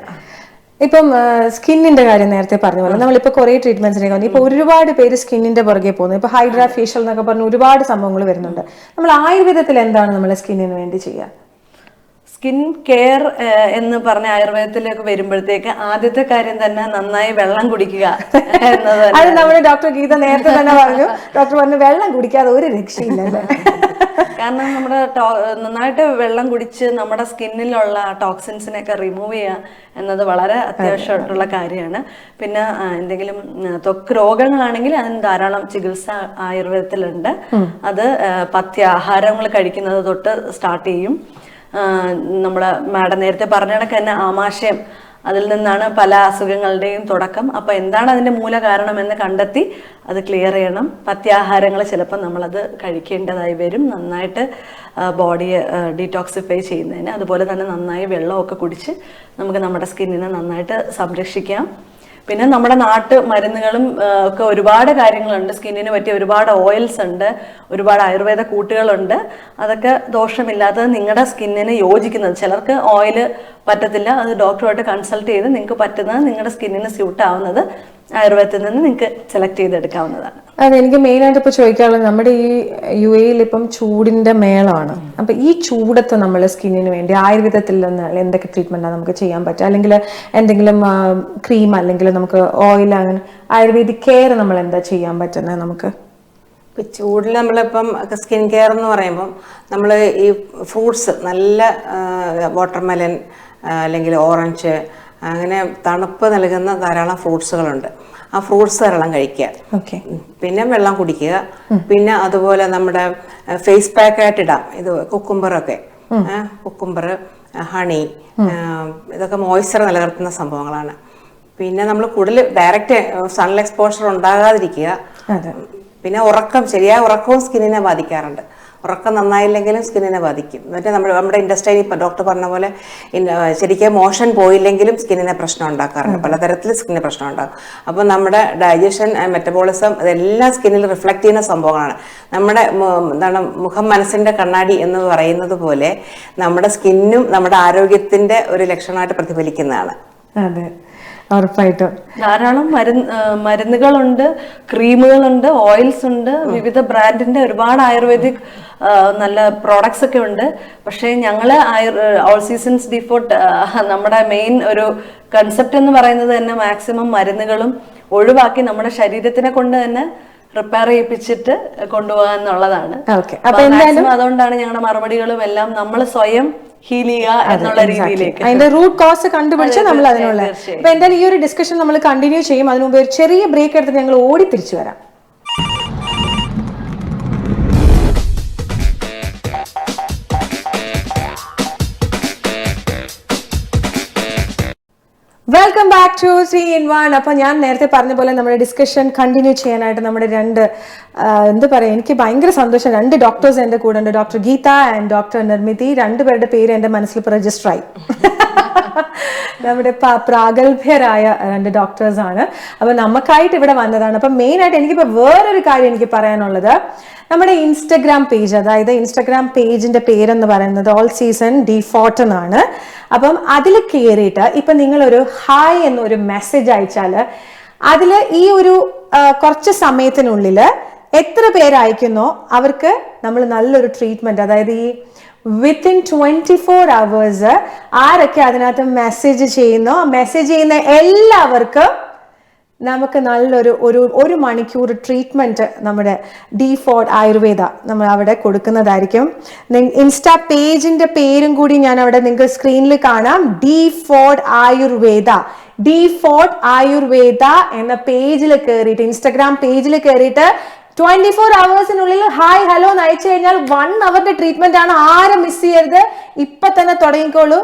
ഇപ്പം സ്കിന്നിന്റെ കാര്യം നേരത്തെ പറഞ്ഞ പോലെ നമ്മളിപ്പോ കുറെ ട്രീറ്റ്മെന്റ്സിനെ ഇപ്പൊ ഒരുപാട് പേര് സ്കിന്നിന്റെ പുറകെ പോകുന്നു. ഇപ്പൊ ഹൈഡ്രാ ഫേഷ്യൽ എന്നൊക്കെ പറഞ്ഞ ഒരുപാട് സംഭവങ്ങൾ വരുന്നുണ്ട്. നമ്മൾ ആയുർവേദത്തിൽ എന്താണ് നമ്മളെ സ്കിന്നിന് വേണ്ടി ചെയ്യുക? സ്കിൻ കെയർ എന്ന് പറഞ്ഞ ആയുർവേദത്തിലേക്ക് വരുമ്പോഴത്തേക്ക് ആദ്യത്തെ കാര്യം തന്നെ നന്നായി വെള്ളം കുടിക്കുക എന്നത്. അത് നമ്മുടെ ഡോക്ടർ ഗീത നേരത്തെ തന്നെ പറഞ്ഞു. ഡോക്ടർ പറഞ്ഞു വെള്ളം കുടിക്കാതെ ഒരു രക്ഷയില്ലല്ലേ. കാരണം നമ്മുടെ നന്നായിട്ട് വെള്ളം കുടിച്ച് നമ്മുടെ സ്കിന്നിലുള്ള ടോക്സിൻസിനെയൊക്കെ റിമൂവ് ചെയ്യുക എന്നത് വളരെ അത്യാവശ്യമായിട്ടുള്ള കാര്യമാണ്. പിന്നെ എന്തെങ്കിലും ത്വക്ക് രോഗങ്ങളാണെങ്കിൽ അതിന് ധാരാളം ചികിത്സ ആയുർവേദത്തിലുണ്ട്. അത് പഥ്യാഹാരങ്ങൾ കഴിക്കുന്നത് തൊട്ട് സ്റ്റാർട്ട് ചെയ്യും. നമ്മള് മാഡം നേരത്തെ പറഞ്ഞ കണക്ക് തന്നെ ആമാശയം, അതിൽ നിന്നാണ് പല അസുഖങ്ങളുടെയും തുടക്കം. അപ്പൊ എന്താണ് അതിന്റെ മൂല കാരണം എന്ന് കണ്ടെത്തി അത് ക്ലിയർ ചെയ്യണം. പഥ്യാഹാരങ്ങൾ ചിലപ്പോൾ നമ്മളത് കഴിക്കേണ്ടതായി വരും, നന്നായിട്ട് ബോഡിയെ ഡീടോക്സിഫൈ ചെയ്യുന്നതിന്. അതുപോലെ തന്നെ നന്നായി വെള്ളമൊക്കെ കുടിച്ച് നമുക്ക് നമ്മുടെ സ്കിന്നിനെ നന്നായിട്ട് സംരക്ഷിക്കാം. പിന്നെ നമ്മുടെ നാട്ടു മരുന്നുകളും ഒക്കെ ഒരുപാട് കാര്യങ്ങളുണ്ട്. സ്കിന്നിന് പറ്റിയ ഒരുപാട് ഓയിൽസ് ഉണ്ട്, ഒരുപാട് ആയുർവേദ കൂട്ടുകളുണ്ട്. അതൊക്കെ ദോഷമില്ലാത്തത് നിങ്ങളുടെ സ്കിന്നിന് യോജിക്കുന്നത്. ചിലർക്ക് ഓയിൽ പറ്റത്തില്ല, അത് ഡോക്ടറുമായിട്ട് കൺസൾട്ട് ചെയ്ത് നിങ്ങൾക്ക് പറ്റുന്നത്, നിങ്ങളുടെ സ്കിന്നിന് സ്യൂട്ട് ആവുന്നത് ആയുർവേദത്തിൽ നിന്ന് നിങ്ങൾക്ക് സെലക്ട് ചെയ്തെടുക്കാവുന്നതാണ്. അതെ, എനിക്ക് മെയിൻ ആയിട്ട് ഇപ്പൊ ചോദിക്കാനുള്ളത്, നമ്മുടെ ഈ UAE ഇപ്പം ചൂടിന്റെ മേളമാണ്. അപ്പൊ ഈ ചൂടത്ത് നമ്മൾ സ്കിന്നിന് വേണ്ടി ആയുർവേദത്തിൽ നിന്ന് എന്തൊക്കെ ട്രീറ്റ്മെന്റാണ് നമുക്ക് ചെയ്യാൻ പറ്റുക? അല്ലെങ്കിൽ എന്തെങ്കിലും ക്രീം അല്ലെങ്കിൽ നമുക്ക് ഓയിൽ, അങ്ങനെ ആയുർവേദിക് കെയർ നമ്മൾ എന്താ ചെയ്യാൻ പറ്റുന്നത് നമുക്ക്? ഇപ്പം ചൂടിൽ നമ്മളിപ്പം സ്കിൻ കെയർ എന്ന് പറയുമ്പം നമ്മൾ ഈ ഫ്രൂട്ട്സ് നല്ല വാട്ടർമെലൻ അല്ലെങ്കിൽ ഓറഞ്ച് അങ്ങനെ തണുപ്പ് നൽകുന്ന ധാരാളം ഫ്രൂട്ട്സുകളുണ്ട്. ആ ഫ്രൂട്ട്സ് ധാരാളം കഴിക്കുക. ഓക്കെ. പിന്നെ വെള്ളം കുടിക്കുക. പിന്നെ അതുപോലെ നമ്മുടെ ഫേസ് പാക്കായിട്ട് ഇടാം. ഇത് കുക്കുംബറൊക്കെ, കുക്കുംബർ, ഹണി, ഇതൊക്കെ മോയ്സ്ചർ നിലനിർത്തുന്ന സംഭവങ്ങളാണ്. പിന്നെ നമ്മൾ കൂടുതൽ ഡയറക്റ്റ് സൺ എക്സ്പോഷർ ഉണ്ടാകാതിരിക്കുക. പിന്നെ ഉറക്കം, ശരിയായ ഉറക്കവും സ്കിന്നിനെ ബാധിക്കാറുണ്ട്. ഉറക്കം നന്നായില്ലെങ്കിലും സ്കിന്നിനെ ബാധിക്കും. എന്നിട്ട് നമ്മുടെ ഇൻഡസ്ട്രിയിൽ ഇപ്പം ഡോക്ടർ പറഞ്ഞ പോലെ ശരിക്കും മോഷൻ പോയില്ലെങ്കിലും സ്കിന്നിനെ പ്രശ്നം ഉണ്ടാക്കാറുണ്ട്. പലതരത്തിൽ സ്കിന്നിന് പ്രശ്നം ഉണ്ടാകും. അപ്പോൾ നമ്മുടെ ഡൈജഷൻ, മെറ്റബോളിസം ഇതെല്ലാം സ്കിന്നിൽ റിഫ്ലക്റ്റ് ചെയ്യുന്ന സംഭവങ്ങളാണ്. നമ്മുടെ മുഖം മനസ്സിൻ്റെ കണ്ണാടി എന്ന് പറയുന്നത് പോലെ നമ്മുടെ സ്കിന്നും നമ്മുടെ ആരോഗ്യത്തിൻ്റെ ഒരു ലക്ഷണമായിട്ട് പ്രതിഫലിക്കുന്നതാണ്. അതെ, ഉറപ്പായിട്ടും. ധാരാളം മരുന്നുകളുണ്ട്, ക്രീമുകളുണ്ട്, ഓയിൽസ് ഉണ്ട്, വിവിധ ബ്രാൻഡിന്റെ ഒരുപാട് ആയുർവേദിക് നല്ല പ്രോഡക്ട്സ് ഒക്കെ ഉണ്ട്. പക്ഷേ ഞങ്ങള് ഓൾ സീസൺസ് ഡിഫോർട്ട് നമ്മുടെ മെയിൻ ഒരു കൺസെപ്റ്റ് എന്ന് പറയുന്നത് തന്നെ മാക്സിമം മരുന്നുകളും ഒഴിവാക്കി നമ്മുടെ ശരീരത്തിനെ കൊണ്ട് തന്നെ റിപ്പയർ ചെയ്യിപ്പിച്ചിട്ട് കൊണ്ടുപോകാൻ എന്നുള്ളതാണ്. അതുകൊണ്ടാണ് ഞങ്ങളുടെ മറുപടികളും എല്ലാം നമ്മൾ സ്വയം ഹീൽ ചെയ്യുക എന്നുള്ള രീതിയിലേക്ക് അതിന്റെ റൂട്ട് കോസ് കണ്ടുപിടിച്ച് നമ്മൾ അതിനുള്ള. അപ്പൊ എന്തായാലും ഈ ഒരു ഡിസ്കഷൻ നമ്മൾ കണ്ടിന്യൂ ചെയ്യും. അതിനു മുമ്പ് ഒരു ചെറിയ ബ്രേക്ക് എടുത്ത് ഞങ്ങൾ ഓടി തിരിച്ചു വരാം. Welcome back to 3 in 1. അപ്പോൾ ഞാൻ നേരത്തെ പറഞ്ഞ പോലെ നമ്മുടെ ഡിസ്കഷൻ കണ്ടിന്യൂ ചെയ്യാനായിട്ട് നമ്മുടെ രണ്ട് എന്താ പറയുക, എനിക്ക് ഭയങ്കര സന്തോഷം, രണ്ട് ഡോക്ടേഴ്സ് എൻ്റെ കൂടെ ഉണ്ട്. ഡോക്ടർ ഗീത ആൻഡ് ഡോക്ടർ നിർമ്മിതി. രണ്ടുപേരുടെ പേര് എൻ്റെ മനസ്സിൽ ഇപ്പോൾ രജിസ്റ്റർ ആയി. നമ്മുടെ പ്രാഗൽഭ്യരായ രണ്ട് ഡോക്ടേഴ്സ് ആണ്. അപ്പോൾ നമുക്കായിട്ട് ഇവിടെ വന്നതാണ്. അപ്പം മെയിനായിട്ട് എനിക്കിപ്പോൾ വേറൊരു കാര്യം എനിക്ക് പറയാനുള്ളത്, നമ്മുടെ ഇൻസ്റ്റഗ്രാം പേജ്, അതായത് ഇൻസ്റ്റഗ്രാം പേജിന്റെ പേരെന്ന് പറയുന്നത് ഓൾ സീസൺ ഡിഫോർട്ട് എന്നാണ്. അപ്പം അതിൽ കയറിയിട്ട് ഇപ്പം നിങ്ങളൊരു ഹായ് എന്നൊരു മെസ്സേജ് അയച്ചാൽ അതിൽ ഈ ഒരു കുറച്ച് സമയത്തിനുള്ളിൽ എത്ര പേര് അയക്കുന്നോ അവർക്ക് നമ്മൾ നല്ലൊരു ട്രീറ്റ്മെന്റ്, അതായത് ഈ വിത്തിൻ 24 hours ആരൊക്കെ അതിനകത്ത് മെസ്സേജ് ചെയ്യുന്നോ മെസ്സേജ് ചെയ്യുന്ന എല്ലാവർക്കും നമുക്ക് നല്ലൊരു ഒരു മണിക്കൂർ ട്രീറ്റ്മെന്റ് നമ്മുടെ ഡിഫോർട്ട് ആയുർവേദ നമ്മൾ അവിടെ കൊടുക്കുന്നതായിരിക്കും. ഇൻസ്റ്റാ പേജിന്റെ പേരും കൂടി ഞാൻ അവിടെ നിങ്ങൾക്ക് സ്ക്രീനിൽ കാണാം. ഡിഫോർട്ട് ആയുർവേദ എന്ന പേജിൽ കയറിയിട്ട്, ഇൻസ്റ്റഗ്രാം പേജിൽ കയറിയിട്ട് 24 hours ഹായ് ഹലോ എന്ന് അയച്ചു കഴിഞ്ഞാൽ 1 hour ട്രീറ്റ്മെന്റ് ആണ്. ആരും മിസ് ചെയ്യരുത്, ഇപ്പൊ തന്നെ തുടങ്ങിക്കോളൂ.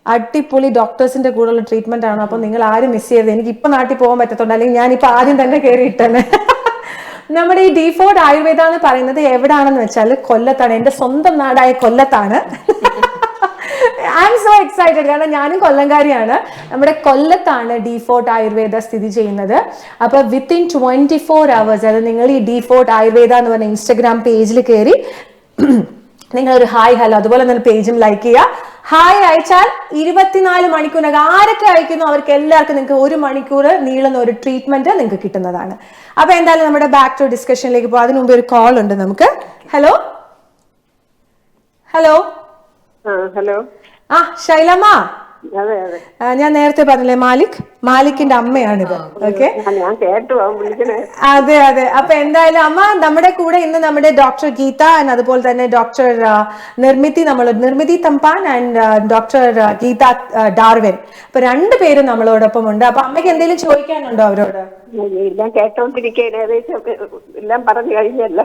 അടിപൊളി ഡോക്ടേഴ്സിന്റെ കൂടെയുള്ള ട്രീറ്റ്മെന്റ് ആണ്. അപ്പൊ നിങ്ങൾ ആരും മിസ് ചെയ്യരുത്. എനിക്ക് ഇപ്പൊ നാട്ടിൽ പോകാൻ പറ്റത്തുണ്ട്, അല്ലെങ്കിൽ ഞാൻ ഇപ്പൊ ആദ്യം തന്നെ കയറിയിട്ടാണ്. നമ്മുടെ ഈ ഡിഫോർട്ട് ആയുർവേദ എന്ന് പറയുന്നത് എവിടാണെന്ന് വെച്ചാൽ കൊല്ലത്താണ്. എന്റെ സ്വന്തം നാടായ കൊല്ലത്താണ്. ഐ എം സോ എക്സൈറ്റഡ്, കാരണം ഞാനും കൊല്ലംകാരിയാണ്. നമ്മുടെ കൊല്ലത്താണ് ഡിഫോർട്ട് ആയുർവേദ സ്ഥിതി ചെയ്യുന്നത്. അപ്പൊ വിത്തിൻ 24 hours, അത് നിങ്ങൾ ഈ ഡിഫോർട്ട് ആയുർവേദ എന്ന് പറഞ്ഞ ഇൻസ്റ്റഗ്രാം പേജിൽ കയറി നിങ്ങളൊരു ഹായ് ഹലോ, അതുപോലെ തന്നെ പേജും ലൈക്ക് ചെയ്യുക. ഹായ് അയച്ചാൽ 24 മണിക്കൂറിനകം ആരൊക്കെ അയക്കുന്നു അവർക്ക് എല്ലാവർക്കും നിങ്ങൾക്ക് 1 മണിക്കൂർ നീളുന്ന ഒരു ട്രീറ്റ്മെന്റ് നിങ്ങൾക്ക് കിട്ടുന്നതാണ്. അപ്പൊ എന്തായാലും നമ്മുടെ ബാക്ക് ടു ഡിസ്കഷനിലേക്ക് പോകാം. അതിനു മുമ്പ് ഒരു കോൾ ഉണ്ട് നമുക്ക്. Hello hello hello. ശൈലമ്മ, അതെ അതെ, ഞാൻ നേരത്തെ പറഞ്ഞില്ലേ മാലിക്കിന്റെ അമ്മയാണിത്. ഓക്കെ, അതെ അതെ. അപ്പൊ എന്തായാലും അമ്മ നമ്മുടെ കൂടെ ഇന്ന് നമ്മുടെ ഡോക്ടർ ഗീത ആൻഡ് അതുപോലെ തന്നെ doctor Nirmithi Thampan and doctor Geetha Darwin. അപ്പൊ രണ്ടുപേരും നമ്മളോടൊപ്പം ഉണ്ട്. അപ്പൊ അമ്മയ്ക്ക് എന്തെങ്കിലും ചോദിക്കാനുണ്ടോ അവരോട്? എല്ലാം കേട്ടോണ്ടിരിക്കാൻ ഏകദേശം എല്ലാം പറഞ്ഞു കഴിഞ്ഞല്ല,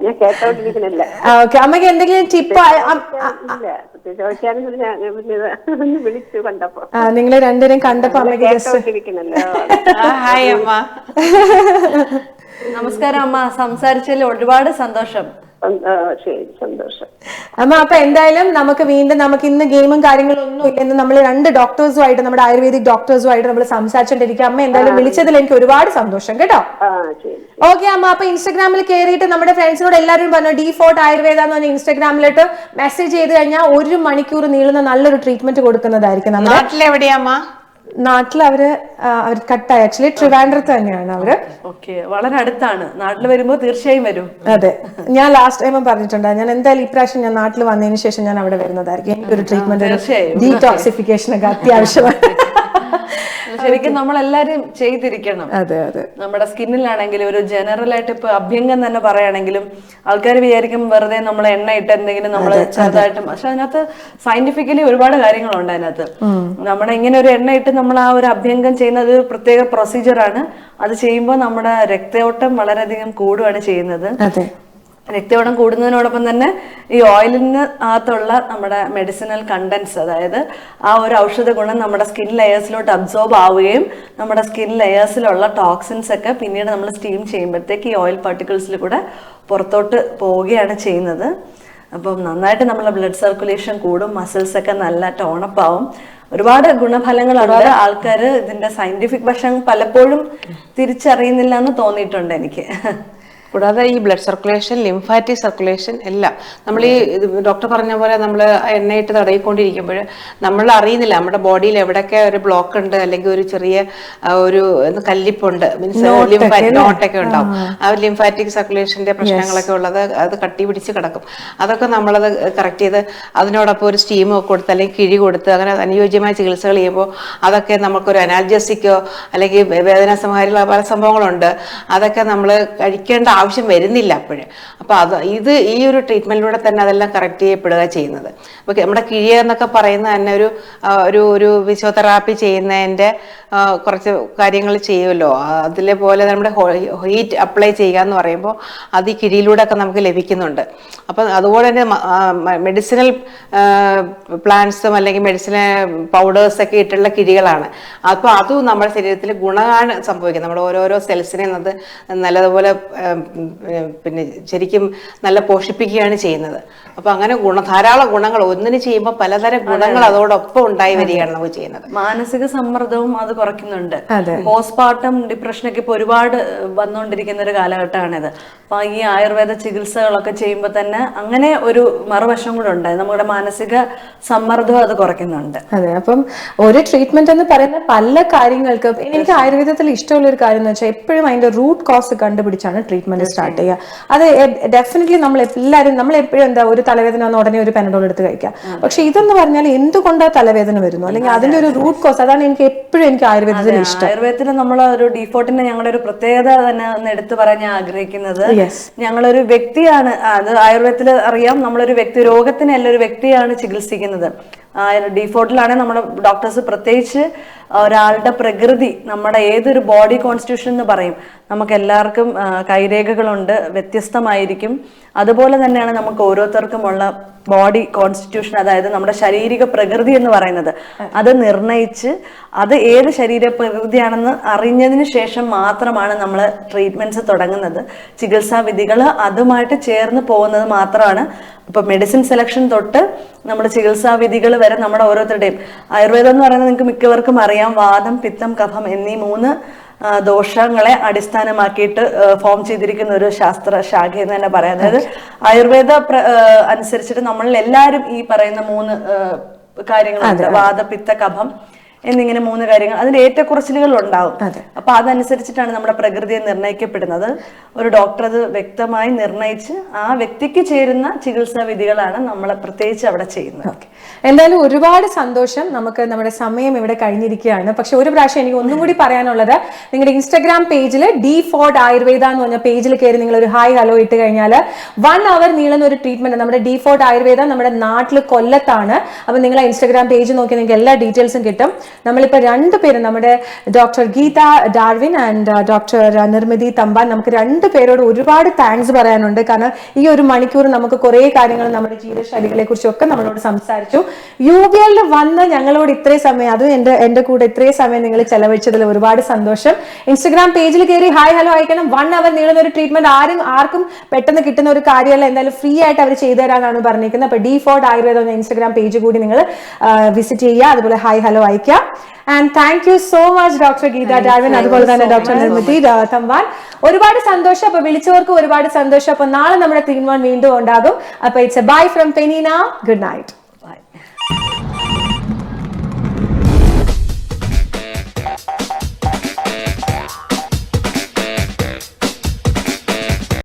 ഞാൻ കേട്ടോണ്ടിരിക്കുന്നില്ല. ഓക്കെ, അമ്മയ്ക്ക് എന്തെങ്കിലും ടിപ്പ് വിളിച്ചു കണ്ടപ്പോ, നിങ്ങളെ രണ്ടുപേരും കണ്ടപ്പോ അമ്മയ്ക്ക് നമസ്കാരം അമ്മ, സംസാരിച്ചതിൽ ഒരുപാട് സന്തോഷം. സന്തോഷം അമ്മ. അപ്പൊ എന്തായാലും നമുക്ക് ഇന്ന് ഗെയിമും കാര്യങ്ങളും ഒന്നും ഇല്ലെന്ന് നമ്മൾ രണ്ട് ഡോക്ടേഴ്സുമായിട്ട്, നമ്മുടെ ആയുർവേദിക് ഡോക്ടേഴ്സുമായിട്ട് നമ്മൾ സംസാരിച്ചോണ്ടിരിക്കുക. അമ്മ എന്തായാലും വിളിച്ചതിൽ എനിക്ക് ഒരുപാട് സന്തോഷം കേട്ടോ. ഓക്കെ അമ്മ. അപ്പൊ ഇൻസ്റ്റാഗ്രാമിൽ കയറിയിട്ട് നമ്മുടെ ഫ്രണ്ട്സിനോട് എല്ലാവരും പറഞ്ഞു ഡിഫോർട്ട് ആയുർവേദ എന്ന് പറഞ്ഞ ഇൻസ്റ്റാഗ്രാമിലോട്ട് മെസ്സേജ് ചെയ്ത് കഴിഞ്ഞാൽ 1 മണിക്കൂർ നീളുന്ന നല്ലൊരു ട്രീറ്റ്മെന്റ് കൊടുക്കുന്നതായിരിക്കും. നമ്മുടെ നാട്ടിലെവിടെയാമ്മ? നാട്ടിൽ അവർ കട്ടായി, ആക്ച്വലി ട്രിവാൻഡ്രത്ത് തന്നെയാണ് അവര്. ഓക്കെ, വളരെ അടുത്താണ്. നാട്ടിൽ വരുമ്പോ തീർച്ചയായും വരും. അതെ, ഞാൻ ലാസ്റ്റ് ടൈം പറഞ്ഞിട്ടുണ്ട്, ഞാൻ എന്തായാലും ഇപ്രാവശ്യം ഞാൻ നാട്ടിൽ വന്നതിന് ശേഷം ഞാൻ അവിടെ വരുന്നതായിരിക്കും. എനിക്കൊരു ട്രീറ്റ്മെന്റ്, ഡീടോക്സിഫിക്കേഷൻ ഒക്കെ അത്യാവശ്യമാണ്. ശരിക്കും നമ്മളെല്ലാരും ചെയ്തിരിക്കണം. അതെ അതെ. നമ്മുടെ സ്കിന്നിലാണെങ്കിലും ഒരു ജനറൽ ആയിട്ട് ഇപ്പൊ അഭ്യംഗം തന്നെ പറയുകയാണെങ്കിലും ആൾക്കാർ വിചാരിക്കും വെറുതെ നമ്മൾ എണ്ണ ഇട്ട് എന്തെങ്കിലും നമ്മൾ ചെറുതായിട്ടും, പക്ഷെ അതിനകത്ത് സയന്റിഫിക്കലി ഒരുപാട് കാര്യങ്ങളുണ്ട് അതിനകത്ത്. നമ്മുടെ ഇങ്ങനെ ഒരു എണ്ണ ഇട്ട് നമ്മൾ ആ ഒരു അഭ്യംഗം ചെയ്യുന്നത് ഒരു പ്രത്യേക പ്രൊസീജിയറാണ്. അത് ചെയ്യുമ്പോൾ നമ്മുടെ രക്തയോട്ടം വളരെയധികം കൂടുകയാണ് ചെയ്യുന്നത്. രക്തയോട്ടം കൂടുന്നതിനോടൊപ്പം തന്നെ ഈ ഓയിലിന് അകത്തുള്ള നമ്മുടെ മെഡിസിനൽ കണ്ടൻസ്, അതായത് ആ ഒരു ഔഷധ ഗുണം നമ്മുടെ സ്കിൻ ലെയേഴ്സിലോട്ട് അബ്സോർബ് ആവുകയും നമ്മുടെ സ്കിൻ ലെയേഴ്സിലുള്ള ടോക്സിൻസ് ഒക്കെ പിന്നീട് നമ്മൾ സ്റ്റീം ചെയ്യുമ്പോഴത്തേക്ക് ഈ ഓയിൽ പാർട്ടിക്കിൾസിൽ കൂടെ പുറത്തോട്ട് പോവുകയാണ് ചെയ്യുന്നത്. അപ്പം നന്നായിട്ട് നമ്മളെ ബ്ലഡ് സർക്കുലേഷൻ കൂടും, മസിൽസ് ഒക്കെ നല്ല ടോണപ്പ് ആവും. ഒരുപാട് ഗുണഫലങ്ങളുണ്ട്. ആൾക്കാർ ഇതിന്റെ സയന്റിഫിക് വശം പലപ്പോഴും തിരിച്ചറിയുന്നില്ല എന്ന് തോന്നിയിട്ടുണ്ട് എനിക്ക്. കൂടാതെ ഈ ബ്ലഡ് സർക്കുലേഷൻ, ലിംഫാറ്റിക് സർക്കുലേഷൻ എല്ലാം നമ്മൾ ഈ ഡോക്ടർ പറഞ്ഞ പോലെ നമ്മൾ എണ്ണയിട്ട് തടയിക്കൊണ്ടിരിക്കുമ്പോൾ നമ്മൾ അറിയുന്നില്ല നമ്മുടെ ബോഡിയിൽ എവിടെയൊക്കെ ഒരു ബ്ലോക്ക് ഉണ്ട്, അല്ലെങ്കിൽ ഒരു ചെറിയ ഒരു കല്ലിപ്പുണ്ട്, മീൻസ് നോട്ടൊക്കെ ഉണ്ടാവും. ആ ലിംഫാറ്റിക് സർക്കുലേഷന്റെ പ്രശ്നങ്ങളൊക്കെ ഉള്ളത് അത് കട്ടി പിടിച്ച് കിടക്കും. അതൊക്കെ നമ്മളത് കറക്റ്റ് ചെയ്ത് അതിനോടൊപ്പം ഒരു സ്റ്റീം ഒക്കെ കൊടുത്ത് അല്ലെങ്കിൽ കിഴി കൊടുത്ത് അങ്ങനെ അനുയോജ്യമായ ചികിത്സകൾ ചെയ്യുമ്പോൾ അതൊക്കെ നമുക്കൊരു അനാൽജസിക്കോ അല്ലെങ്കിൽ വേദനാസംഹാരികളോ പല സംഭവങ്ങളുണ്ട്. അതൊക്കെ നമ്മൾ കഴിക്കേണ്ട ആവശ്യം വരുന്നില്ല അപ്പോഴും. അപ്പോൾ ഈ ഒരു ട്രീറ്റ്മെന്റിലൂടെ തന്നെ അതെല്ലാം കറക്റ്റ് ചെയ്യപ്പെടുക ചെയ്യുന്നത്. അപ്പോൾ നമ്മുടെ കിഴിയ എന്നൊക്കെ പറയുന്ന തന്നെ ഒരു ഫിസിയോതെറാപ്പി ചെയ്യുന്നതിൻ്റെ കുറച്ച് കാര്യങ്ങൾ ചെയ്യുമല്ലോ. അതിലേപോലെ നമ്മുടെ ഹീറ്റ് അപ്ലൈ ചെയ്യുക എന്ന് പറയുമ്പോൾ അത് ഈ കിഴിയിലൂടെ ഒക്കെ നമുക്ക് ലഭിക്കുന്നുണ്ട്. അപ്പം അതുപോലെ തന്നെ മെഡിസിനൽ പ്ലാന്റ്സും അല്ലെങ്കിൽ മെഡിസിനൽ പൗഡേഴ്സൊക്കെ ഇട്ടുള്ള കിഴികളാണ്. അപ്പോൾ അതും നമ്മുടെ ശരീരത്തിൽ ഗുണമാണ് സംഭവിക്കുന്നത്. നമ്മുടെ ഓരോരോ സെൽസിനെയും അത് നല്ലതുപോലെ പിന്നെ ശരിക്കും നല്ല പോഷിപ്പിക്കുകയാണ് ചെയ്യുന്നത്. അപ്പൊ അങ്ങനെ ധാരാളം ഗുണങ്ങൾ ഒന്നിന് ചെയ്യുമ്പോൾ പലതരം ഗുണങ്ങൾ അതോടൊപ്പം ഉണ്ടായി വരികയാണ് നമുക്ക് ചെയ്യുന്നത്. മാനസിക സമ്മർദ്ദവും അത് കുറയ്ക്കുന്നുണ്ട്. പോസ്റ്റ്മോർട്ടം ഡിപ്രഷനൊക്കെ ഇപ്പൊ ഒരുപാട് വന്നുകൊണ്ടിരിക്കുന്ന ഒരു കാലഘട്ടമാണിത്. അപ്പൊ ഈ ആയുർവേദ ചികിത്സകളൊക്കെ ചെയ്യുമ്പോൾ തന്നെ അങ്ങനെ ഒരു മറുവശം കൂടെ ഉണ്ട്. നമ്മുടെ മാനസിക സമ്മർദ്ദവും അത് കുറയ്ക്കുന്നുണ്ട്. അതെ. അപ്പം ഒരു ട്രീറ്റ്മെന്റ് എന്ന് പറയുന്ന പല കാര്യങ്ങൾക്ക് എനിക്ക് ആയുർവേദത്തിൽ ഇഷ്ടമുള്ള ഒരു കാര്യം എന്ന് വെച്ചാൽ എപ്പോഴും അതിന്റെ റൂട്ട് കോസ് കണ്ടുപിടിച്ചാണ് ട്രീറ്റ്മെന്റ് സ്റ്റാർട്ട് ചെയ്യുക. അത് ഡെഫിനറ്റ്ലി നമ്മൾ എപ്പോഴും എന്താ ഒരു തലവേദന വന്ന ഉടനെ ഒരു പെനഡോൾ എടുത്ത് കഴിക്കാം. പക്ഷെ ഇതെന്ന് പറഞ്ഞാൽ എന്തുകൊണ്ടാ തലവേദന വരുന്നു, അല്ലെങ്കിൽ അതിന്റെ ഒരു റൂട്ട് കോസ്, അതാണ് എനിക്ക് എപ്പോഴും ആയുർവേദത്തിൽ ഇഷ്ടം. ആയുർവേദത്തിൽ നമ്മൾ ഒരു ഡിഫോൾട്ടിന്റെ ഞങ്ങളുടെ ഒരു പ്രത്യേകത തന്നെ ഒന്ന് എടുത്തു പറയാൻ ഞാൻ ആഗ്രഹിക്കുന്നത്, ഞങ്ങളൊരു വ്യക്തിയാണ്, അത് ആയുർവേദത്തിൽ അറിയാം, നമ്മളൊരു വ്യക്തി രോഗത്തിനല്ല ഒരു വ്യക്തിയാണ് ചികിത്സിക്കുന്നത്. ഡിഫോൾട്ടിലാണ് നമ്മുടെ ഡോക്ടേഴ്സ് പ്രത്യേകിച്ച് ഒരാളുടെ പ്രകൃതി, നമ്മുടെ ഏതൊരു ബോഡി കോൺസ്റ്റിറ്റ്യൂഷൻ എന്ന് പറയും, നമുക്ക് എല്ലാവർക്കും കൈരേഖകളുണ്ട്, വ്യത്യസ്തമായിരിക്കും. അതുപോലെ തന്നെയാണ് നമുക്ക് ഓരോരുത്തർക്കുമുള്ള ബോഡി കോൺസ്റ്റിറ്റ്യൂഷൻ, അതായത് നമ്മുടെ ശാരീരിക പ്രകൃതി എന്ന് പറയുന്നത്. അത് നിർണയിച്ച് അത് ഏത് ശരീര പ്രകൃതിയാണെന്ന് അറിഞ്ഞതിന് ശേഷം മാത്രമാണ് നമ്മൾ ട്രീറ്റ്മെന്റ്സ് തുടങ്ങുന്നത്. ചികിത്സാ വിധികൾ അതുമായിട്ട് ചേർന്ന് പോകുന്നത് മാത്രമാണ്. ഇപ്പൊ മെഡിസിൻ സെലക്ഷൻ തൊട്ട് നമ്മുടെ ചികിത്സാ വിധികൾ വരെ നമ്മുടെ ഓരോരുത്തരുടെയും. ആയുർവേദം എന്ന് പറയുന്നത് നിങ്ങൾക്ക് മിക്കവർക്കും അറിയാം, വാദം, പിത്തം, കഫം എന്നീ 3 ദോഷങ്ങളെ അടിസ്ഥാനമാക്കിയിട്ട് ഫോം ചെയ്തിരിക്കുന്ന ഒരു ശാസ്ത്ര ശാഖ എന്ന് തന്നെ പറയാം. അതായത് ആയുർവേദ അനുസരിച്ചിട്ട് നമ്മളിൽ എല്ലാവരും ഈ പറയുന്ന 3 കാര്യങ്ങളുണ്ട്, വാദ, പിത്ത, കഫം എന്നിങ്ങനെ 3 കാര്യങ്ങൾ. അതിന്റെ ഏറ്റക്കുറച്ചിലുകൾ ഉണ്ടാവും. അപ്പൊ അതനുസരിച്ചിട്ടാണ് നമ്മുടെ പ്രകൃതിയെ നിർണ്ണയിക്കപ്പെടുന്നത്. ഒരു ഡോക്ടർ അത് വ്യക്തമായി നിർണയിച്ച് ആ വ്യക്തിക്ക് ചേരുന്ന ചികിത്സാ വിധികളാണ് നമ്മൾ പ്രത്യേകിച്ച് അവിടെ ചെയ്യുന്നത്. എന്തായാലും ഒരുപാട് സന്തോഷം. നമുക്ക് നമ്മുടെ സമയം ഇവിടെ കഴിഞ്ഞിരിക്കുകയാണ്. പക്ഷെ ഒരു പ്രാവശ്യം എനിക്ക് ഒന്നും കൂടി പറയാനുള്ളത്, നിങ്ങളുടെ ഇൻസ്റ്റാഗ്രാം പേജിൽ D4 ആയുർവേദ എന്ന് പറഞ്ഞ പേജിൽ കയറി നിങ്ങൾ ഒരു ഹായ് ഹലോ ഇട്ട് കഴിഞ്ഞാൽ 1 hour നീളുന്ന ഒരു ട്രീറ്റ്മെന്റ് നമ്മുടെ D4 ആയുർവേദ നമ്മുടെ നാട്ടിൽ കൊല്ലത്താണ്. അപ്പൊ നിങ്ങൾ ആ ഇൻസ്റ്റാഗ്രാം പേജ് നോക്കി നിങ്ങൾക്ക് എല്ലാ ഡീറ്റെയിൽസും കിട്ടും. നമ്മളിപ്പോൾ 2 പേരും, നമ്മുടെ doctor Geetha Darwin and doctor Nirmithi Thampan, നമുക്ക് 2 പേരോട് ഒരുപാട് താങ്ക്സ് പറയാനുണ്ട്. കാരണം ഈ 1 മണിക്കൂർ നമുക്ക് കുറേ കാര്യങ്ങൾ നമ്മുടെ ജീവിതശൈലികളെ കുറിച്ചൊക്കെ നമ്മളോട് സംസാരിച്ചു. UBL വന്ന് ഞങ്ങളോട് ഇത്രയും സമയം, അതും എന്റെ കൂടെ ഇത്രയും സമയം നിങ്ങൾ ചെലവഴിച്ചതിൽ ഒരുപാട് സന്തോഷം. ഇൻസ്റ്റാഗ്രാം പേജിൽ കയറി ഹായ് ഹലോ അയക്കണം. 1 hour നീളുന്ന ഒരു ട്രീറ്റ്മെന്റ് ആർക്കും പെട്ടെന്ന് കിട്ടുന്ന ഒരു കാര്യമല്ല. എന്തായാലും ഫ്രീ ആയിട്ട് അവർ ചെയ്തു തരാനാണ് പറഞ്ഞിരിക്കുന്നത്. അപ്പൊ D4 ആയുർവേദ എന്ന ഇൻസ്റ്റാഗ്രാം പേജ് കൂടി നിങ്ങൾ വിസിറ്റ് ചെയ്യുക, അതുപോലെ ഹായ് ഹലോ അയക്കുക. And thank you so much Dr. Geeta Darwin, അതുപോലെ തന്നെ ഡോക്ടർ നിർമ്മിതി തമ്പാൻ. ഒരുപാട് സന്തോഷം. അപ്പൊ വിളിച്ചവർക്ക് ഒരുപാട് സന്തോഷം. അപ്പൊ നാളെ നമ്മുടെ 3-in-1 വീണ്ടും ഉണ്ടാകും. അപ്പൊ it's A bye from Penina. Good night.